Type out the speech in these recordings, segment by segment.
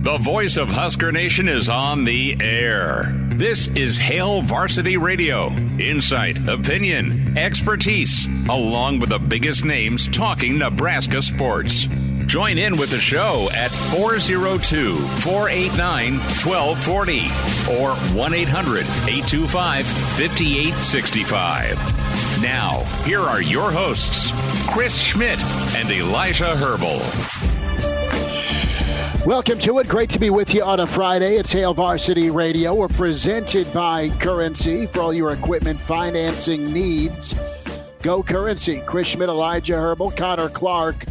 The voice of Husker Nation is on the air. This is Hail Varsity Radio. Insight, opinion, expertise, along with the biggest names talking Nebraska sports. Join in with the show at 402-489-1240 or 1-800-825-5865. Now, here are your hosts, Chris Schmidt and Elijah Herbel. Welcome to it. Great to be with you on a Friday. It's Hail Varsity Radio. We're presented by Currency for all your equipment financing needs. Go Currency. Chris Schmidt, Elijah Herbel, Connor Clark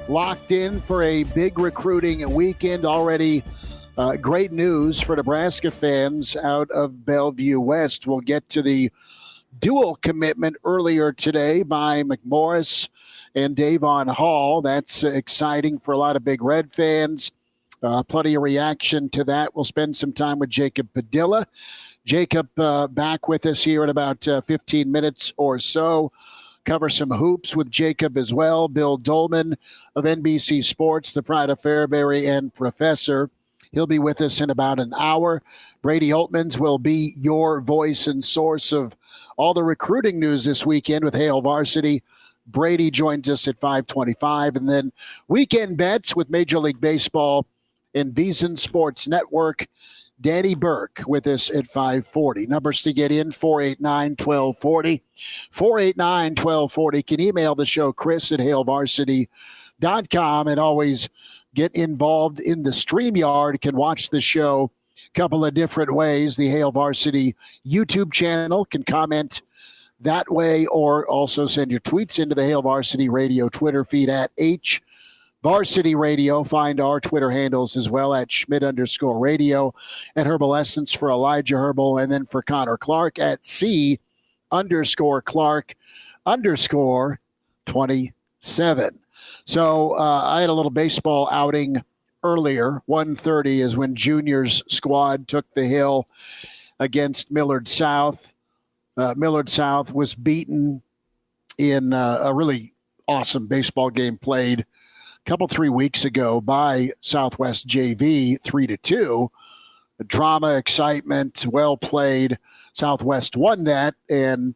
locked in for a big recruiting weekend already. Great news for Nebraska fans out of Bellevue West. We'll get to the dual commitment earlier today by McMorris and Dae'vonn Hall. That's exciting for a lot of Big Red fans. Plenty of reaction to that. We'll spend some time with Jacob Padilla. Jacob back with us here in about 15 minutes or so. Cover some hoops with Jacob as well. Bill Doleman of NBC Sports, the pride of Fairbury and professor. He'll be with us in about an hour. Brady Oltmans will be your voice and source of all the recruiting news this weekend with Hail Varsity. Brady joins us at 5:25. And then weekend bets with Major League Baseball and VSiN Sports Network. Danny Burke with us at 5:40. Numbers to get in, 489-1240. 489-1240. Can email the show, Chris at hailvarsity.com, and always get involved in the StreamYard. Can watch the show a couple of different ways. The Hail Varsity YouTube channel, can comment that way, or also send your tweets into the Hail Varsity Radio Twitter feed at Varsity Radio. Find our Twitter handles as well at Schmidt_radio, at Herbal Essence for Elijah Herbel, and then for Connor Clark at C_Clark_27. So I had a little baseball outing earlier. 1:30 is when Junior's squad took the hill against Millard South. Millard South was beaten in a really awesome baseball game played couple 3 weeks ago by Southwest JV, 3-2. Drama, excitement, well played. Southwest won that, and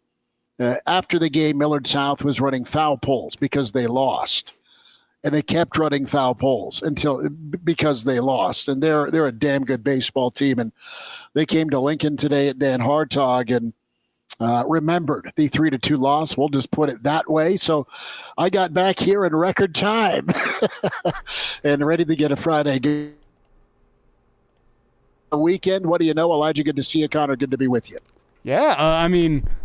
after the game, Millard South was running foul poles because they lost, and they kept running foul poles because they lost. And they're a damn good baseball team, and they came to Lincoln today at Dan Hartog and remembered the 3-2 loss. We'll just put it that way. So I got back here in record time and ready to get a Friday weekend. What do you know, Elijah? Good to see you. Connor, good to be with you. Yeah,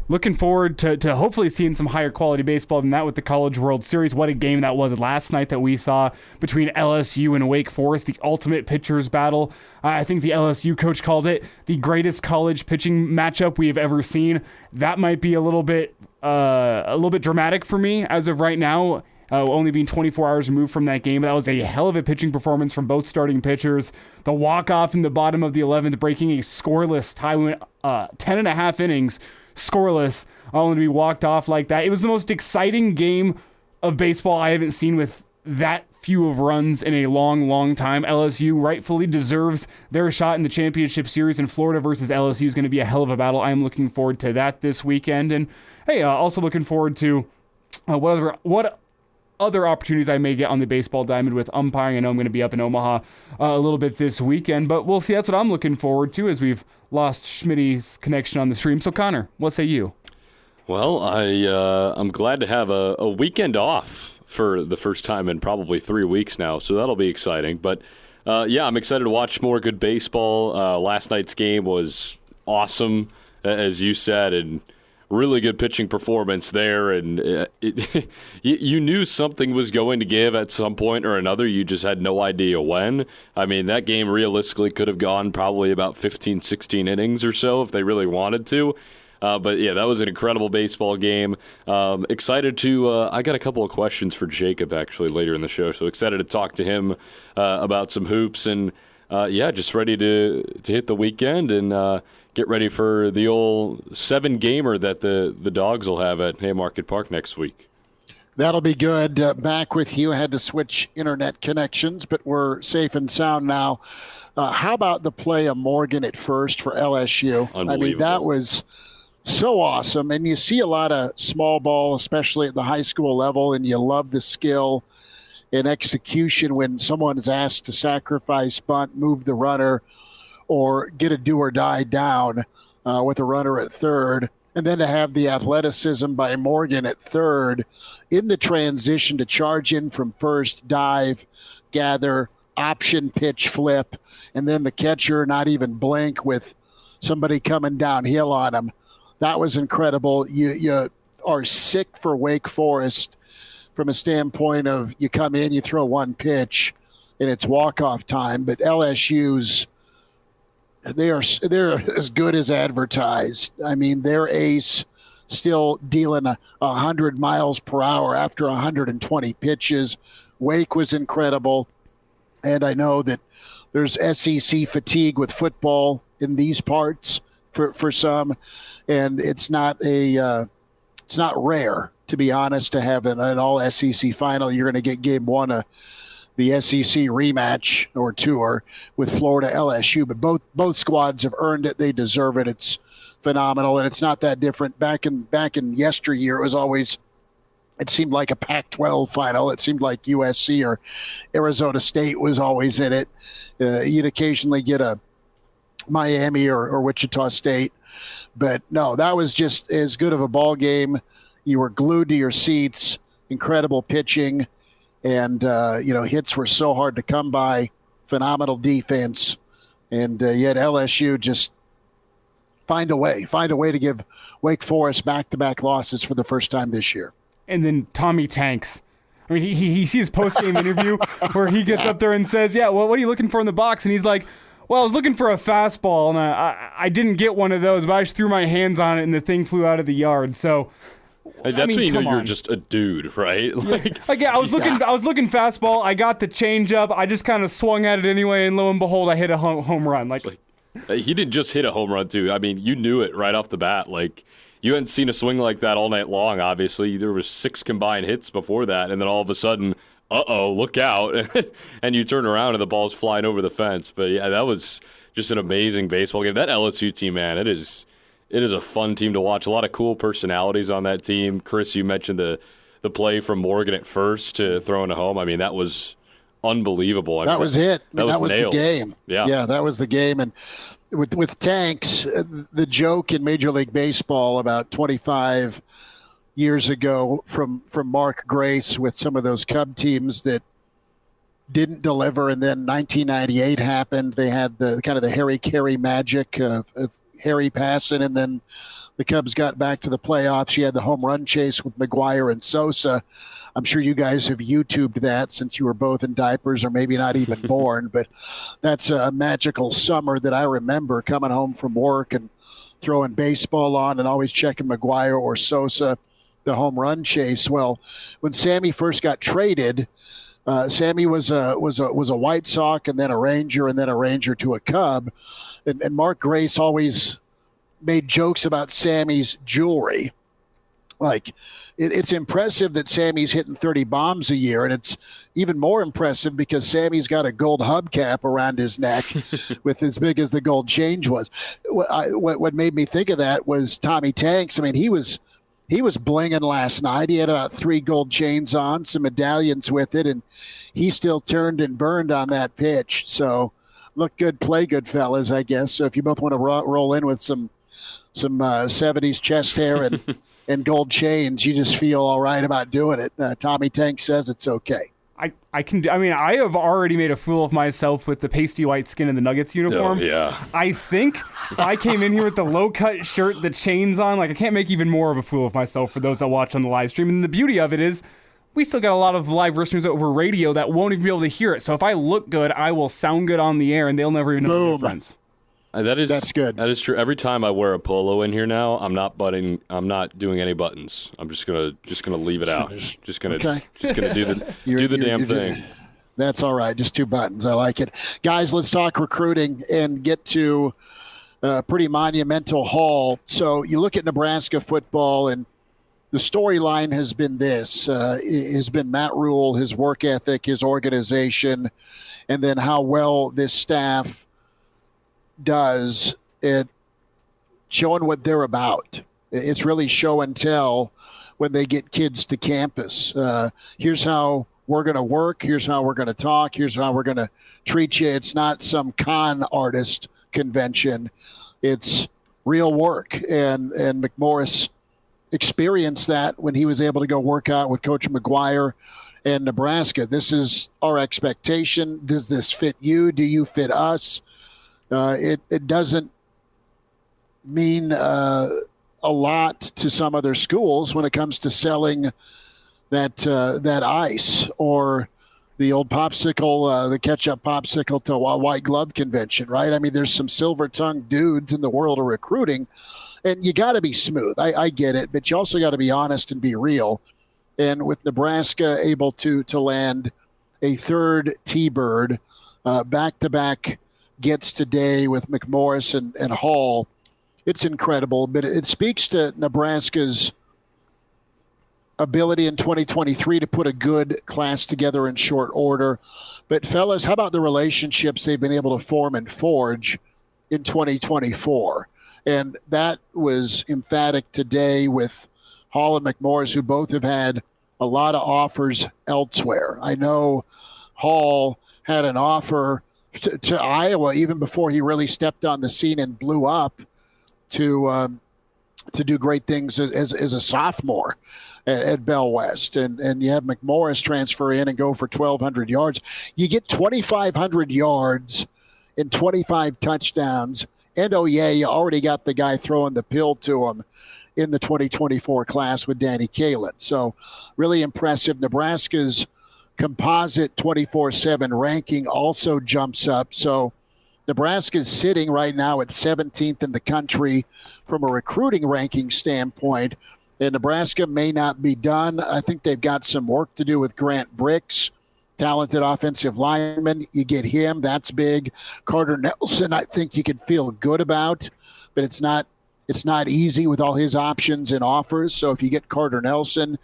looking forward to hopefully seeing some higher quality baseball than that with the College World Series. What a game that was last night that we saw between LSU and Wake Forest, the ultimate pitchers battle. I think the LSU coach called it the greatest college pitching matchup we have ever seen. That might be a little bit dramatic for me as of right now. Only being 24 hours removed from that game. That was a hell of a pitching performance from both starting pitchers. The walk-off in the bottom of the 11th, breaking a scoreless tie, 10.5 innings, scoreless, only to be walked off like that. It was the most exciting game of baseball I haven't seen with that few of runs in a long, long time. LSU rightfully deserves their shot in the championship series, and Florida versus LSU is going to be a hell of a battle. I'm looking forward to that this weekend. And hey, also looking forward to what other opportunities I may get on the baseball diamond with umpiring. I know I'm going to be up in Omaha a little bit this weekend, but we'll see. That's what I'm looking forward to, as we've lost Schmidt's connection on the stream. So Connor, what say you? Well, I'm glad to have a weekend off for the first time in probably 3 weeks now, so that'll be exciting. But yeah, I'm excited to watch more good baseball. Last night's game was awesome, as you said, and really good pitching performance there, and you knew something was going to give at some point or another. You just had no idea when. I mean, that game realistically could have gone probably about 15, 16 innings or so if they really wanted to. But yeah, that was an incredible baseball game. Excited to I got a couple of questions for Jacob actually later in the show, so excited to talk to him about some hoops, and yeah, just ready to hit the weekend and get ready for the old 7-gamer that the Dogs will have at Haymarket Park next week. That'll be good. Back with you. I had to switch internet connections, but we're safe and sound now. How about the play of Morgan at first for LSU? I mean, that was so awesome. And you see a lot of small ball, especially at the high school level, and you love the skill and execution when someone is asked to sacrifice, bunt, move the runner, or get a do or die down with a runner at third. And then to have the athleticism by Morgan at third in the transition to charge in from first, dive, gather, option pitch flip, and then the catcher not even blink with somebody coming downhill on him. That was incredible. You are sick for Wake Forest from a standpoint of you come in, you throw one pitch, and it's walk-off time. But LSU's they're as good as advertised. I mean, their ace still dealing 100 miles per hour after 120 pitches. Wake was incredible. And I know that there's SEC fatigue with football in these parts for some. And it's not rare, to be honest, to have an all SEC final. You're going to get game one of the SEC rematch or tour with Florida LSU, but both squads have earned it. They deserve it. It's phenomenal, and it's not that different. Back in yesteryear, it seemed like a Pac-12 final. It seemed like USC or Arizona State was always in it. You'd occasionally get a Miami or Wichita State, but no, that was just as good of a ball game. You were glued to your seats. Incredible pitching. And, hits were so hard to come by. Phenomenal defense. And yet LSU just find a way to give Wake Forest back-to-back losses for the first time this year. And then Tommy Tanks. I mean, he sees his post-game interview where he gets up there and says, yeah, well, what are you looking for in the box? And he's like, well, I was looking for a fastball, and I didn't get one of those, but I just threw my hands on it, and the thing flew out of the yard. So that's when you know you're just a dude, right? I was looking fastball. I got the changeup. I just kind of swung at it anyway, and lo and behold, I hit a home run. He didn't just hit a home run too. I mean, you knew it right off the bat. Like, you hadn't seen a swing like that all night long. Obviously, there was 6 combined hits before that, and then all of a sudden, look out, and you turn around and the ball's flying over the fence. But yeah, that was just an amazing baseball game. That LSU team, man, it is a fun team to watch. A lot of cool personalities on that team. Chris, you mentioned the play from Morgan at first to throwing a home. I mean, that was unbelievable. That was it. That was the game. Yeah, that was the game. And with Tanks, the joke in Major League Baseball about 25 years ago from Mark Grace with some of those Cub teams that didn't deliver, and then 1998 happened. They had the kind of the Harry Carey magic of Harry passing, and then the Cubs got back to the playoffs. You had the home run chase with McGuire and Sosa. I'm sure you guys have YouTubed that since you were both in diapers or maybe not even born, but that's a magical summer that I remember coming home from work and throwing baseball on and always checking McGuire or Sosa, the home run chase. Well, when Sammy first got traded, Sammy was a White Sox and then a Ranger and then a Ranger to a Cub. And Mark Grace always made jokes about Sammy's jewelry. Like, it's impressive that Sammy's hitting 30 bombs a year, and it's even more impressive because Sammy's got a gold hubcap around his neck with as big as the gold change was. What made me think of that was Tommy Tanks. I mean, he was blinging last night. He had about 3 gold chains on, some medallions with it, and he still turned and burned on that pitch. So look good, play good, fellas, I guess. So if you both want to roll in with some 70s chest hair and gold chains, you just feel all right about doing it. Tommy Tank says it's okay. I have already made a fool of myself with the pasty white skin and the Nuggets uniform. Oh, yeah. I think if I came in here with the low-cut shirt, the chains on, I can't make even more of a fool of myself for those that watch on the live stream. And the beauty of it is we still got a lot of live listeners over radio that won't even be able to hear it. So if I look good, I will sound good on the air, and they'll never even know the difference. That's good. That is true. Every time I wear a polo in here now, I'm not doing any buttons. I'm just gonna leave it out. Just gonna do the damn thing. That's all right. Just 2 buttons. I like it, guys. Let's talk recruiting and get to a pretty monumental haul. So you look at Nebraska football, and the storyline has been has been Matt Rule, his work ethic, his organization, and then how well this staff does at showing what they're about. It's really show and tell when they get kids to campus. Here's how we're going to work. Here's how we're going to talk. Here's how we're going to treat you. It's not some con artist convention. It's real work. And McMorris experienced that when he was able to go work out with Coach McGuire and Nebraska. This is our expectation. Does this fit you? Do you fit us? It doesn't mean a lot to some other schools when it comes to selling that ice or the old popsicle, the ketchup popsicle to a white glove convention, right? I mean, there's some silver-tongued dudes in the world of recruiting, and you got to be smooth. I get it, but you also got to be honest and be real. And with Nebraska able to land a third T-Bird, back-to-back gets today with McMorris and Hall, it's incredible. But it speaks to Nebraska's ability in 2023 to put a good class together in short order. But fellas, how about the relationships they've been able to form and forge in 2024? And that was emphatic today with Hall and McMorris, who both have had a lot of offers elsewhere. I know Hall had an offer to Iowa even before he really stepped on the scene and blew up to do great things as a sophomore at Bell West. And you have McMorris transfer in and go for 1,200 yards. You get 2,500 yards and 25 touchdowns. And, oh, yeah, you already got the guy throwing the pill to him in the 2024 class with Danny Kaelin. So really impressive. Nebraska's composite 24/7 ranking also jumps up. So Nebraska's sitting right now at 17th in the country from a recruiting ranking standpoint. And Nebraska may not be done. I think they've got some work to do with Grant Bricks, talented offensive lineman. You get him, that's big. Carter Nelson, I think you can feel good about, but it's not easy with all his options and offers. So if you get Carter Nelson,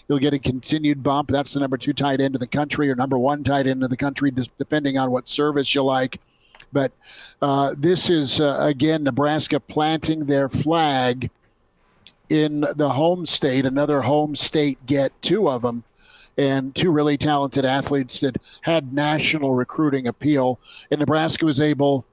you'll get a continued bump. That's the number 2 tight end of the country or number 1 tight end of the country, depending on what service you like. But this is, again, Nebraska planting their flag in the home state, another home state get, 2 of them, and 2 really talented athletes that had national recruiting appeal. And Nebraska was able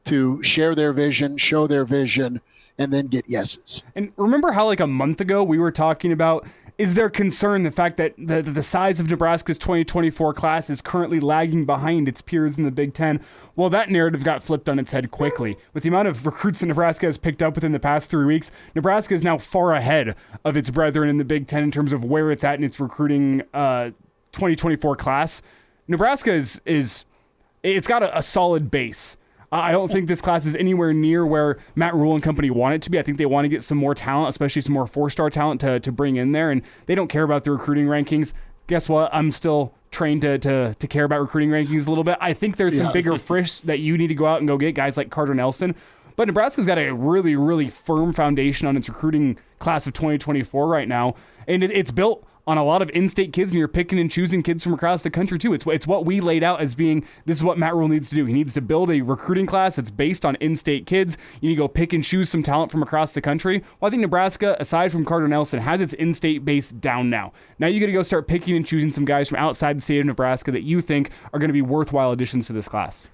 to share their vision, show their vision, and then get yeses. And remember how like a month ago we were talking about, is there concern the fact that the size of Nebraska's 2024 class is currently lagging behind its peers in the Big Ten? Well, that narrative got flipped on its head quickly. With the amount of recruits that Nebraska has picked up within the past 3 weeks, Nebraska is now far ahead of its brethren in the Big Ten in terms of where it's at in its recruiting 2024 class. Nebraska it's got a solid base. I don't think this class is anywhere near where Matt Rule and company want it to be. I think they want to get some more talent, especially some more 4-star talent to bring in there, and they don't care about the recruiting rankings. Guess what? I'm still trained to care about recruiting rankings a little bit. I think there's some bigger fish that you need to go out and go get, guys like Carter Nelson. But Nebraska's got a really, really firm foundation on its recruiting class of 2024 right now, and it's built on a lot of in-state kids, and you're picking and choosing kids from across the country too. It's what we laid out as being, this is what Matt Rule needs to do. He needs to build a recruiting class that's based on in-state kids. You need to go pick and choose some talent from across the country. Well, I think Nebraska, aside from Carter Nelson, has its in-state base down now. Now you got to go start picking and choosing some guys from outside the state of Nebraska that you think are going to be worthwhile additions to this class.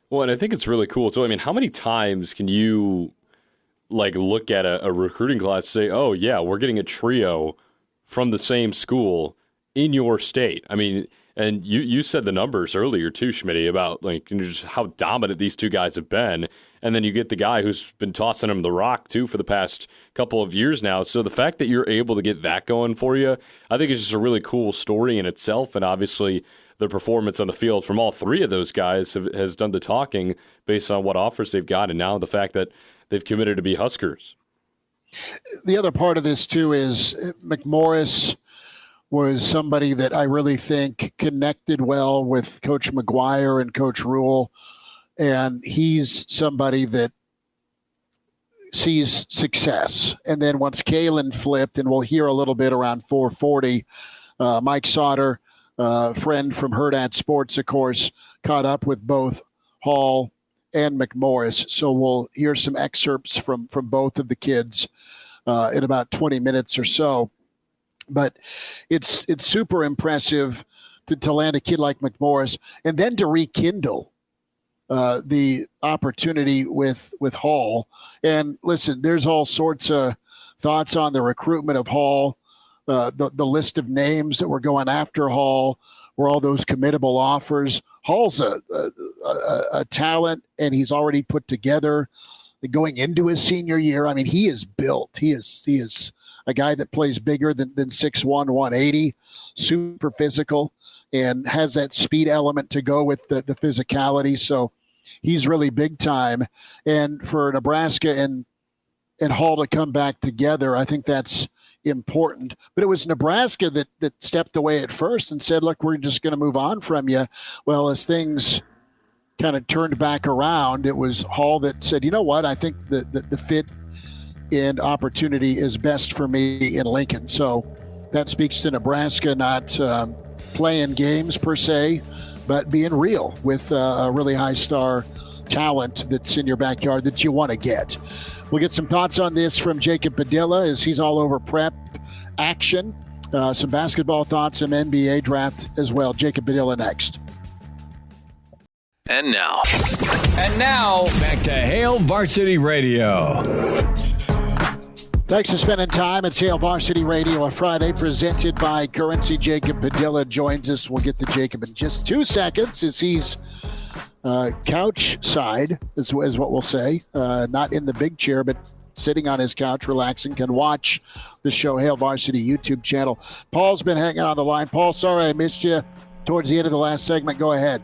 Well, and I think it's really cool too. I mean, how many times can you look at a recruiting class and say, oh yeah, we're getting a trio from the same school in your state? I mean, and you said the numbers earlier too, Schmidt, about just how dominant these 2 guys have been. And then you get the guy who's been tossing him the rock too for the past couple of years now. So the fact that you're able to get that going for you, I think is just a really cool story in itself. And obviously the performance on the field from all 3 of those guys has done the talking based on what offers they've got. And now the fact that they've committed to be Huskers. The other part of this, too, is McMorris was somebody that I really think connected well with Coach McGuire and Coach Rule. And he's somebody that sees success. And then once Kalen flipped, and we'll hear a little bit around 4:40, Mike Sauter, friend from Hurrdat Sports, of course, caught up with both Hall and McMorris. So we'll hear some excerpts from both of the kids in about 20 minutes or so. But it's super impressive to land a kid like McMorris and then to rekindle the opportunity with Hall. And listen, there's all sorts of thoughts on the recruitment of Hall, the list of names that were going after Hall, were all those committable offers. Hall's a talent, and he's already put together going into his senior year. I mean, he is built. He is a guy that plays bigger than 6'1", 180, super physical, and has that speed element to go with the physicality. So he's really big time. And for Nebraska and Hall to come back together, I think that's important. But it was Nebraska that stepped away at first and said, look, we're just going to move on from you. Well, as things kind of turned back around, it was Hall that said, you know what, I think the fit and opportunity is best for me in Lincoln. So that speaks to Nebraska not playing games per se, but being real with a really high star talent that's in your backyard that you want to get. We'll get some thoughts on this from Jacob Padilla as he's all over prep action. Some basketball thoughts, some NBA draft as well. Jacob Padilla next. And now, back to Hail Varsity Radio. Thanks for spending time. It's Hail Varsity Radio, a Friday presented by Currency. Jacob Padilla joins us. We'll get to Jacob in just 2 seconds as he's couch side, is what we'll say. Not in the big chair, but sitting on his couch, relaxing, can watch the show, Hail Varsity YouTube channel. Paul's been hanging on the line. Paul, sorry I missed you towards the end of the last segment. Go ahead.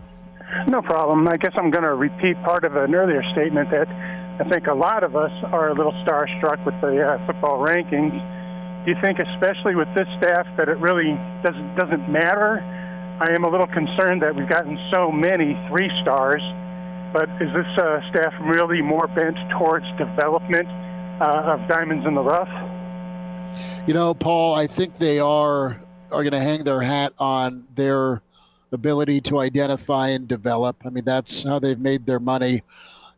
No problem. I guess I'm going to repeat part of an earlier statement that I think a lot of us are a little starstruck with the football rankings. Do you think, especially with this staff, that it really doesn't matter? I am a little concerned that we've gotten so many 3-stars, but is this staff really more bent towards development of diamonds in the rough? You know, Paul, I think they are going to hang their hat on their ability to identify and develop. I mean, that's how they've made their money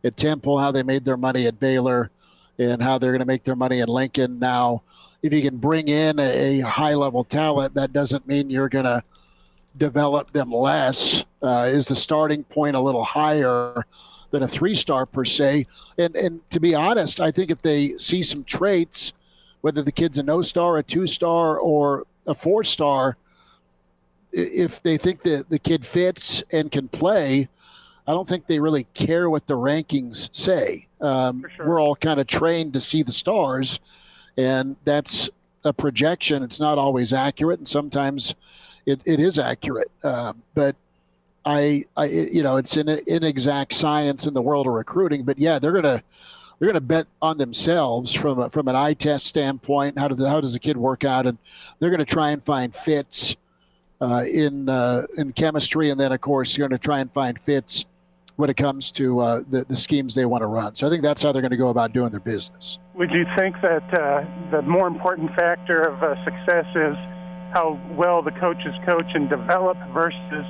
at Temple, how they made their money at Baylor, and how they're going to make their money at Lincoln. Now, if you can bring in a high-level talent, that doesn't mean you're going to develop them less. Is the starting point a little higher than a 3-star per se? And to be honest, I think if they see some traits, whether the kid's a no-star, a 2-star, or a 4-star, if they think that the kid fits and can play, I don't think they really care what the rankings say. For sure. We're all kind of trained to see the stars, and that's a projection. It's not always accurate, and sometimes it is accurate. But it's an inexact science in the world of recruiting. But yeah, they're gonna bet on themselves from an eye test standpoint. How does the kid work out, and they're gonna try and find fits in chemistry, and then of course you're going to try and find fits when it comes to the schemes they want to run. So I think that's how they're going to go about doing their business. Would you think that the more important factor of success is how well the coaches coach and develop versus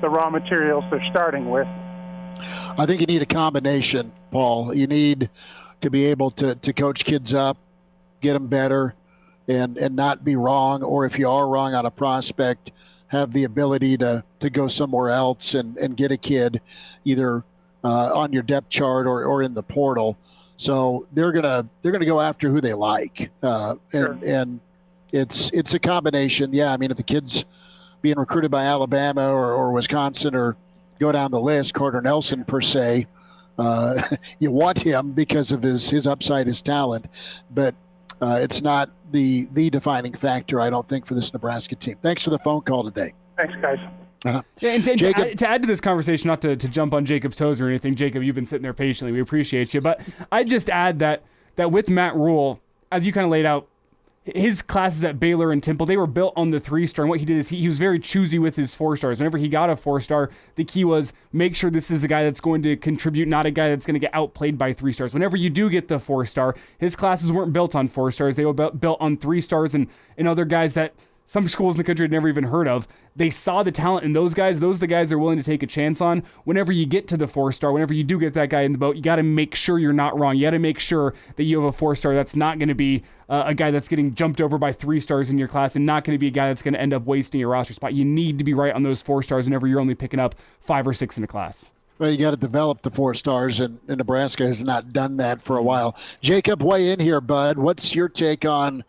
the raw materials they're starting with? I think you need a combination, Paul. You need to be able to coach kids up, get them better, and not be wrong, or if you are wrong on a prospect, have the ability to go somewhere else and get a kid either on your depth chart or in the portal. So they're gonna go after who they like, Sure. and it's a combination. Yeah, I mean, if the kid's being recruited by Alabama or Wisconsin, or go down the list, Carter Nelson per se, you want him because of his upside, his talent, but it's not the defining factor, I don't think, for this Nebraska team. Thanks for the phone call today. Thanks, guys. Yeah, and to add to this conversation, not to jump on Jacob's toes or anything, Jacob, you've been sitting there patiently. We appreciate you. But I'd just add that with Matt Rule, as you kind of laid out, his classes at Baylor and Temple, they were built on the 3-star. And what he did is he was very choosy with his 4-stars. Whenever he got a 4-star, the key was make sure this is a guy that's going to contribute, not a guy that's going to get outplayed by 3-stars. Whenever you do get the 4-star, his classes weren't built on 4-stars. They were built on 3-stars and other guys that some schools in the country had never even heard of. They saw the talent in those guys. Those are the guys they're willing to take a chance on. Whenever you get to the 4-star, whenever you do get that guy in the boat, you got to make sure you're not wrong. You got to make sure that you have a 4-star that's not going to be a guy that's getting jumped over by 3-stars in your class and not going to be a guy that's going to end up wasting your roster spot. You need to be right on those 4-stars whenever you're only picking up 5 or 6 in a class. Well, you got to develop the 4-stars, and Nebraska has not done that for a while. Jacob, weigh in here, bud. What's your take on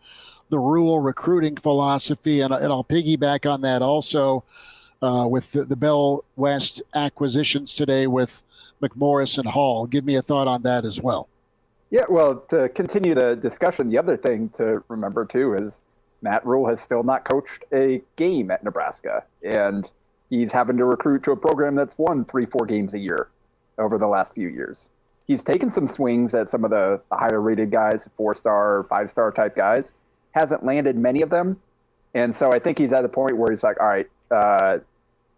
the Rule recruiting philosophy? And I'll piggyback on that also with the Bell West acquisitions today with McMorris and Hall. Give me a thought on that as well. Yeah, well, to continue the discussion, the other thing to remember, too, is Matt Rule has still not coached a game at Nebraska. And he's having to recruit to a program that's won 3-4 games a year over the last few years. He's taken some swings at some of the higher-rated guys, 4-star, 5-star type guys. Hasn't landed many of them. And so I think he's at the point where he's like, all right,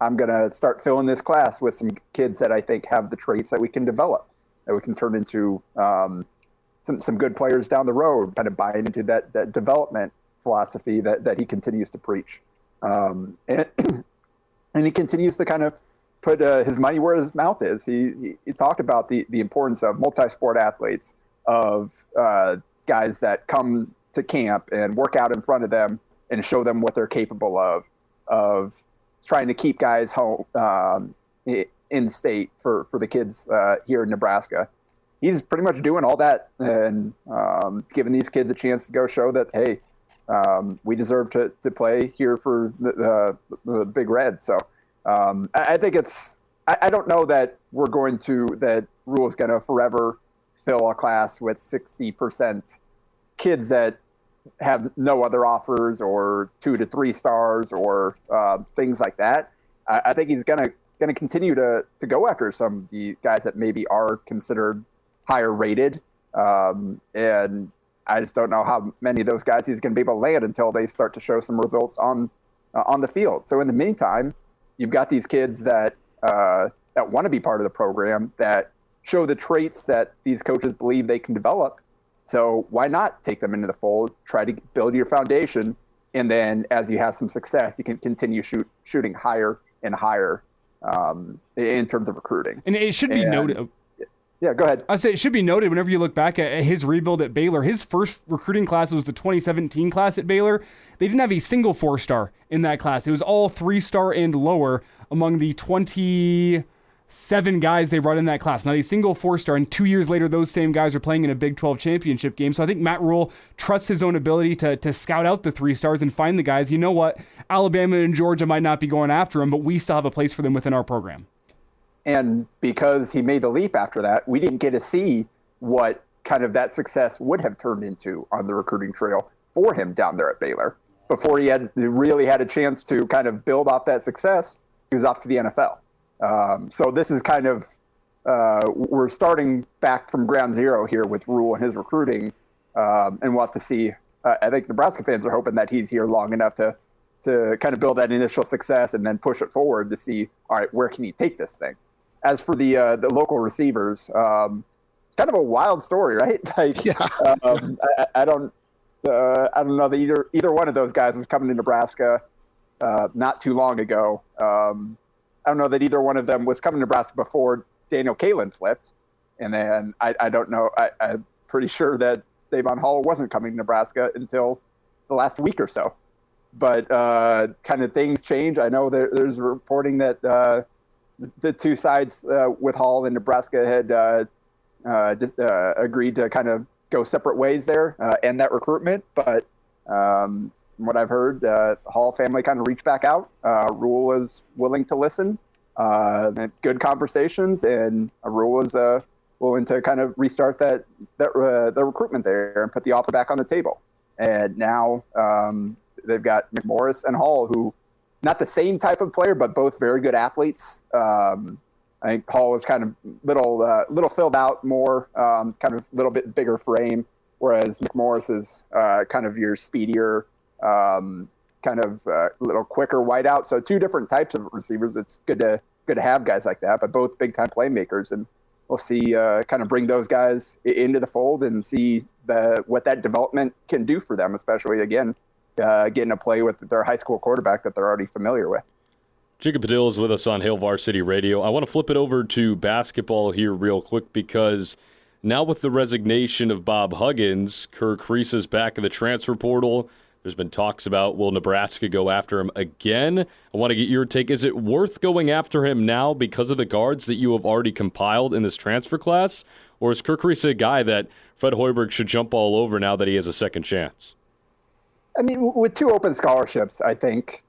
I'm going to start filling this class with some kids that I think have the traits that we can develop, that we can turn into some good players down the road, kind of buying into that development philosophy that he continues to preach. And he continues to kind of put his money where his mouth is. He talked about the importance of multi-sport athletes, of guys that come to camp and work out in front of them and show them what they're capable of trying to keep guys home in state for the kids here in Nebraska. He's pretty much doing all that and giving these kids a chance to go show that, hey, we deserve to play here for the Big Red. So I think I don't know that that Rule is going to forever fill a class with 60% kids that have no other offers or 2 to 3 stars or things like that. I think he's going to continue to go after some of the guys that maybe are considered higher rated. And I just don't know how many of those guys he's going to be able to land until they start to show some results on the field. So in the meantime, you've got these kids that want to be part of the program, that show the traits that these coaches believe they can develop. So why not take them into the fold, try to build your foundation, and then as you have some success, you can continue shooting higher and higher in terms of recruiting. And it should be noted. Yeah, go ahead. I say it should be noted whenever you look back at his rebuild at Baylor, his first recruiting class was the 2017 class at Baylor. They didn't have a single 4-star in that class. It was all 3-star and lower among the 27 guys they brought in that class. Not a single 4-star. And 2 years later, those same guys are playing in a Big 12 championship game. So I think Matt Rule trusts his own ability to scout out the 3-stars and find the guys. You know what? Alabama and Georgia might not be going after them, but we still have a place for them within our program. And because he made the leap after that, we didn't get to see what kind of that success would have turned into on the recruiting trail for him down there at Baylor. Before he really had a chance to kind of build off that success, he was off to the NFL. So this is kind of, we're starting back from ground zero here with Rule and his recruiting, and we'll have to see. I think Nebraska fans are hoping that he's here long enough to kind of build that initial success and then push it forward to see, all right, where can he take this thing? As for the local receivers, kind of a wild story, right? Like, yeah. I don't know that either one of those guys was coming to Nebraska not too long ago. I don't know that either one of them was coming to Nebraska before Daniel Kalen flipped, and then I don't know. I'm pretty sure that Dae'vonn Hall wasn't coming to Nebraska until the last week or so. But kind of things change. I know there's reporting that the two sides with Hall and Nebraska had agreed to kind of go separate ways there and that recruitment. But from what I've heard, Hall family kind of reached back out. Rule was willing to listen. Good conversations, and Rule was willing to kind of restart the recruitment there and put the offer back on the table. And now they've got McMorris and Hall, who not the same type of player, but both very good athletes. I think Hall was kind of little filled out more, kind of a little bit bigger frame, whereas McMorris is kind of your speedier, kind of a little quicker wideout. So two different types of receivers. It's good to have guys like that, but both big time playmakers. And we'll see kind of bring those guys into the fold and see what that development can do for them, especially again, getting to play with their high school quarterback that they're already familiar with. Jacob Padilla is with us on Hail Varsity Radio. I want to flip it over to basketball here real quick because now with the resignation of Bob Huggins, Kirk Reese is back in the transfer portal. There's been talks about will Nebraska go after him again. I want to get your take. Is it worth going after him now because of the guards that you have already compiled in this transfer class? Or is Kirk Reese a guy that Fred Hoiberg should jump all over now that he has a second chance? I mean, with 2 open scholarships, I think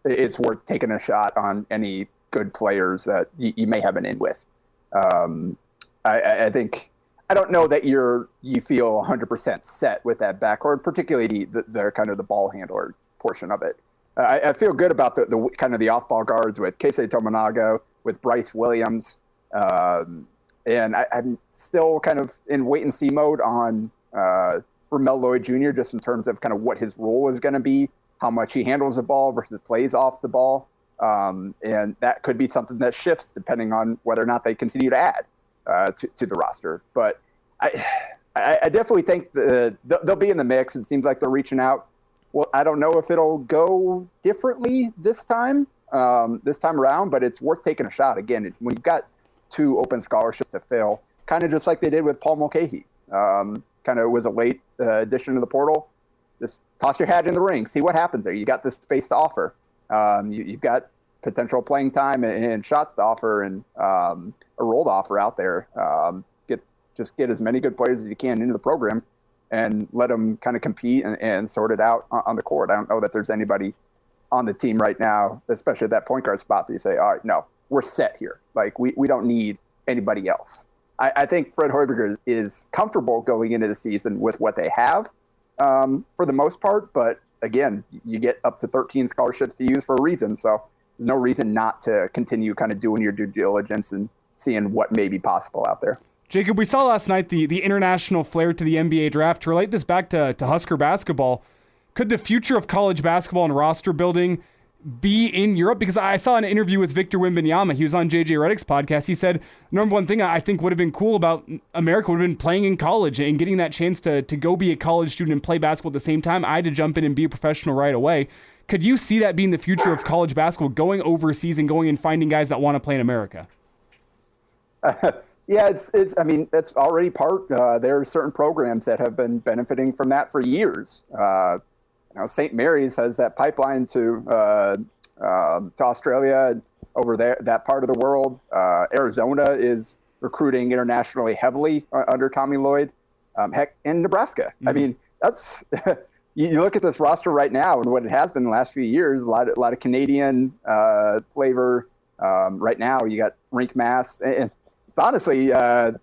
it's worth taking a shot on any good players that you may have an in with. I think, I don't know that you feel 100% set with that backcourt, particularly the kind of the ball handler portion of it. I feel good about the kind of the off-ball guards with Keisei Tominaga, with Bryce Williams, and I'm still kind of in wait-and-see mode on Ramel Lloyd Jr., just in terms of kind of what his role is going to be, how much he handles the ball versus plays off the ball. And that could be something that shifts depending on whether or not they continue to add to the roster. But I definitely think they'll be in the mix. It seems like they're reaching out. Well, I don't know if it'll go differently this time around, but it's worth taking a shot. Again, when you've got 2 open scholarships to fill, kind of just like they did with Paul Mulcahy, kind of was a late addition to the portal. Just toss your hat in the ring, see what happens there. You got this space to offer. You've got potential playing time and shots to offer and a role to offer out there. Get as many good players as you can into the program and let them kind of compete and sort it out on the court. I don't know that there's anybody on the team right now, especially at that point guard spot, that you say, all right, no, we're set here. Like, we don't need anybody else. I think Fred Hoiberg is comfortable going into the season with what they have for the most part. But again, you get up to 13 scholarships to use for a reason. So there's no reason not to continue kind of doing your due diligence and seeing what may be possible out there. Jacob, we saw last night the international flair to the NBA draft. To relate this back to Husker basketball, could the future of college basketball and roster building be in Europe? Because I saw an interview with Victor Wembanyama. He was on JJ Redick's podcast. He said, number one thing I think would have been cool about America would have been playing in college and getting that chance to go be a college student and play basketball at the same time. I had to jump in and be a professional right away. Could you see that being the future of college basketball, going overseas and going and finding guys that want to play in America? Yeah, I mean, that's already part. There are certain programs that have been benefiting from that for years. St. Mary's has that pipeline to Australia over there, that part of the world. Arizona is recruiting internationally heavily under Tommy Lloyd. Heck, in Nebraska. Mm-hmm. I mean, that's you look at this roster right now and what it has been the last few years. A lot of Canadian flavor. Right now, you got Rink Mass, and it's honestly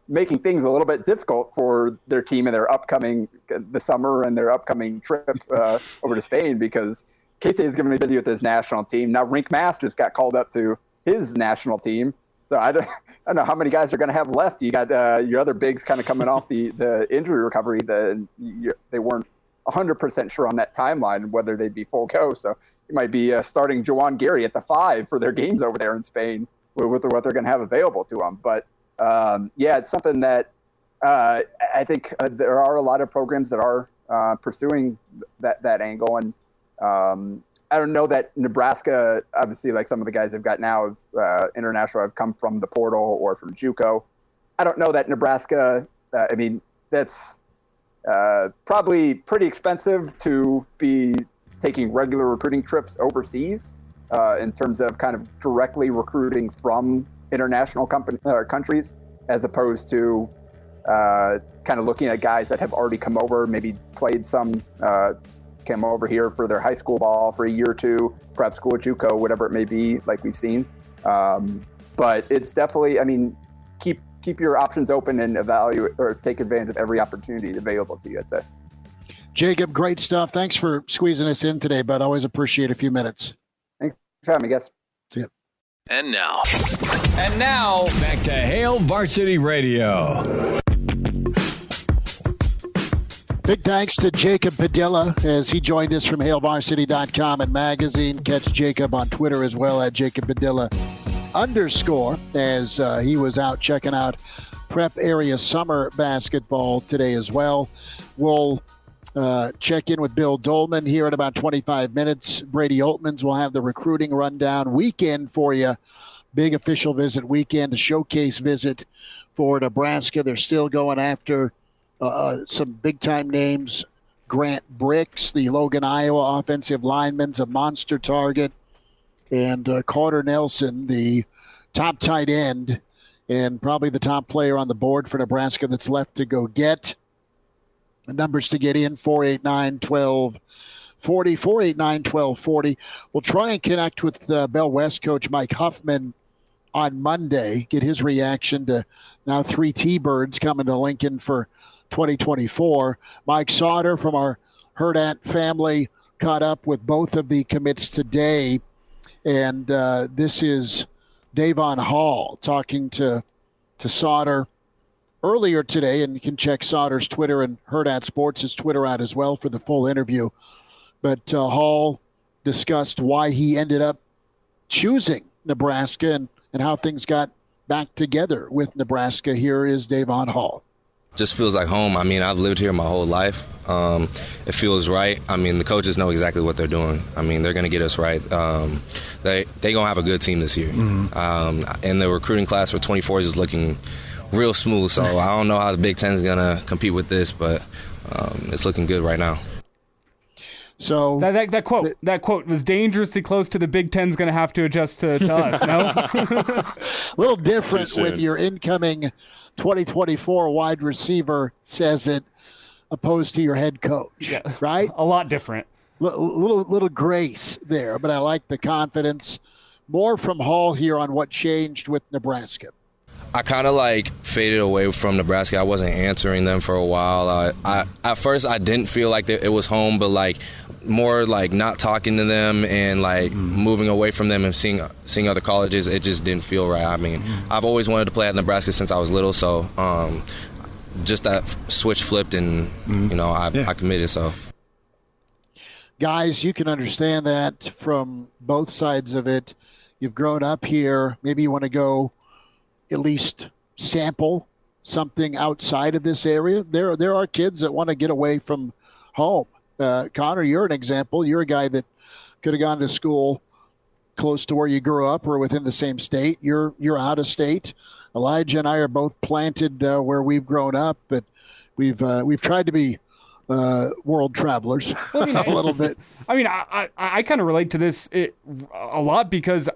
making things a little bit difficult for their team and their upcoming the summer and their upcoming trip over to Spain, because Casey is going to be busy with his national team. Now Rink Mass just got called up to his national team. So I don't know how many guys are going to have left. You got your other bigs kind of coming off the injury recovery. They weren't 100% sure on that timeline whether they'd be full go. So you might be starting Juwan Gary at the 5 for their games over there in Spain with what they're going to have available to them. But yeah, it's something that I think there are a lot of programs that are pursuing that angle. And I don't know that Nebraska, obviously, like some of the guys they've got now of international have come from the portal or from JUCO. I don't know that Nebraska, I mean, that's probably pretty expensive to be taking regular recruiting trips overseas in terms of kind of directly recruiting from international countries, as opposed to kind of looking at guys that have already come over, maybe played some, came over here for their high school ball for a year or two, prep school, JUCO, whatever it may be, like we've seen. But it's definitely, I mean, keep your options open and evaluate or take advantage of every opportunity available to you, I'd say. Jacob, great stuff. Thanks for squeezing us in today, bud. Always appreciate a few minutes. Thanks for having me, guys. See ya. And now, back to Hail Varsity Radio. Big thanks to Jacob Padilla as he joined us from HailVarsity.com and magazine. Catch Jacob on Twitter as well at Jacob Padilla _ as he was out checking out prep area summer basketball today as well. We'll check in with Bill Doleman here in about 25 minutes. Brady Oltmans will have the recruiting rundown weekend for you. Big official visit weekend, a showcase visit for Nebraska. They're still going after some big-time names. Grant Bricks, the Logan, Iowa offensive lineman's a monster target. And Carter Nelson, the top tight end, and probably the top player on the board for Nebraska that's left to go get. The numbers to get in, 489-1240, 489-1240. We'll try and connect with Bell West coach Mike Huffman on Monday, get his reaction to now 3 T-Birds coming to Lincoln for 2024. Mike Sauter from our Hurrdat family caught up with both of the commits today. And this is Dae'vonn Hall talking to Sauter earlier today. And you can check Sauter's Twitter and Hurrdat Sports' Twitter out as well for the full interview. But Hall discussed why he ended up choosing Nebraska and how things got back together with Nebraska. Here is Dae'vonn Hall. Just feels like home. I mean, I've lived here my whole life. It feels right. I mean, the coaches know exactly what they're doing. I mean, they're going to get us right. They going to have a good team this year. Mm-hmm. And the recruiting class for 24 is looking real smooth. So I don't know how the Big Ten is going to compete with this, but it's looking good right now. So that quote was dangerously close to the Big Ten's going to have to adjust to us, no? A little different when your incoming 2024 wide receiver says it opposed to your head coach, right? A lot different. Little grace there, but I like the confidence. More from Hall here on what changed with Nebraska. I kind of faded away from Nebraska. I wasn't answering them for a while. At first I didn't feel like it was home, but more not talking to them and moving away from them and seeing other colleges, it just didn't feel right. I mean, I've always wanted to play at Nebraska since I was little, so just that switch flipped and I committed. So, guys, you can understand that from both sides of it. You've grown up here. Maybe you want to go at least sample something outside of this area. There are kids that want to get away from home. Connor, you're an example. You're a guy that could have gone to school close to where you grew up or within the same state. You're out of state. Elijah and I are both planted where we've grown up, but we've tried to be world travelers a little bit. I mean, I kind of relate to this a lot because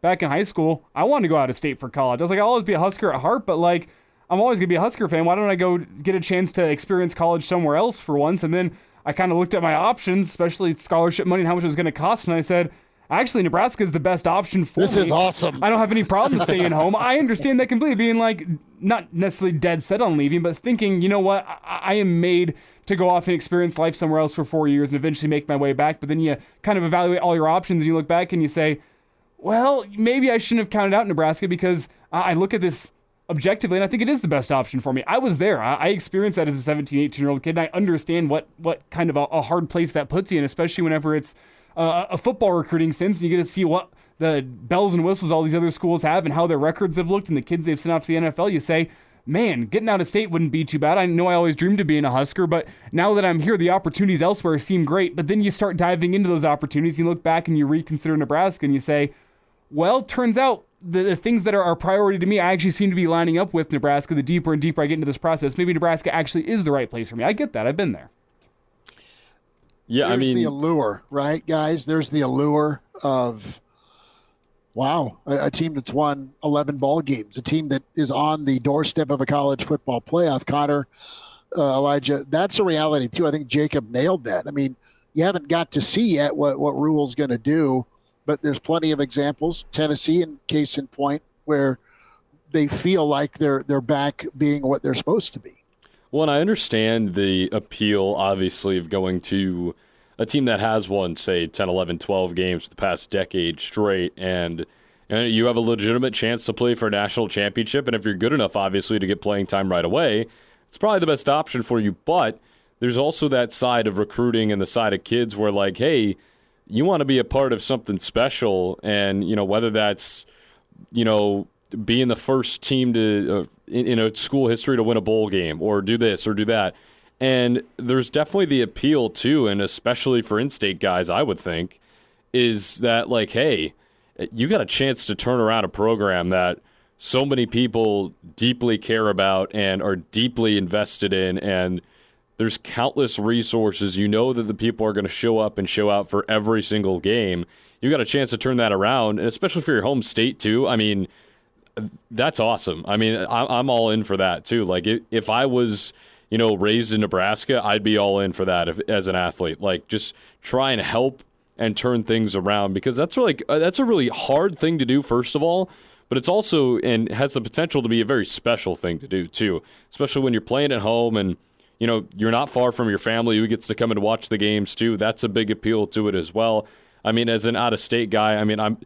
back in high school, I wanted to go out of state for college. I was like, I'll always be a Husker at heart, but I'm always going to be a Husker fan. Why don't I go get a chance to experience college somewhere else for once? And then I kind of looked at my options, especially scholarship money and how much it was going to cost. And I said, actually, Nebraska is the best option for me. This is awesome. I don't have any problem staying home. I understand that completely, being not necessarily dead set on leaving, but thinking, you know what, I am made to go off and experience life somewhere else for 4 years and eventually make my way back. But then you kind of evaluate all your options and you look back and you say, well, maybe I shouldn't have counted out Nebraska because I look at this objectively and I think it is the best option for me. I was there. I experienced that as a 17, 18-year-old kid, and I understand what kind of a hard place that puts you in, especially whenever it's a football recruiting sense, and you get to see what the bells and whistles all these other schools have and how their records have looked and the kids they've sent off to the NFL. You say, man, getting out of state wouldn't be too bad. I know I always dreamed of being a Husker, but now that I'm here, the opportunities elsewhere seem great. But then you start diving into those opportunities, you look back and you reconsider Nebraska and you say, well, turns out the things that are our priority to me, I actually seem to be lining up with Nebraska. The deeper and deeper I get into this process, maybe Nebraska actually is the right place for me. I get that. I've been there. Yeah, There's the allure, right, guys? There's the allure of, wow, a team that's won 11 ball games, a team that is on the doorstep of a college football playoff. Connor, Elijah, that's a reality, too. I think Jacob nailed that. I mean, you haven't got to see yet what Rhule's going to do, but there's plenty of examples, Tennessee and case in point, where they feel like they're back being what they're supposed to be. Well, and I understand the appeal, obviously, of going to a team that has won, say, 10, 11, 12 games for the past decade straight, and you have a legitimate chance to play for a national championship, and if you're good enough, obviously, to get playing time right away, it's probably the best option for you. But there's also that side of recruiting and the side of kids where, like, hey, you want to be a part of something special, and, you know, whether that's, you know, being the first team to in a school history to win a bowl game, or do this or do that. And there's definitely the appeal too, and especially for in-state guys, I would think, is that, like, hey, you got a chance to turn around a program that so many people deeply care about and are deeply invested in, and there's countless resources. You know that the people are going to show up and show out for every single game. You got a chance to turn that around, and especially for your home state too. I mean, that's awesome. I mean, I'm all in for that too. Like, if I was, you know, raised in Nebraska, I'd be all in for that as an athlete. Like, just try and help and turn things around, because that's a really hard thing to do, first of all, but it's also, and has the potential to be a very special thing to do too, especially when you're playing at home and, you know, you're not far from your family who gets to come and watch the games too. That's a big appeal to it as well. I mean, as an out-of-state guy, I mean, I'm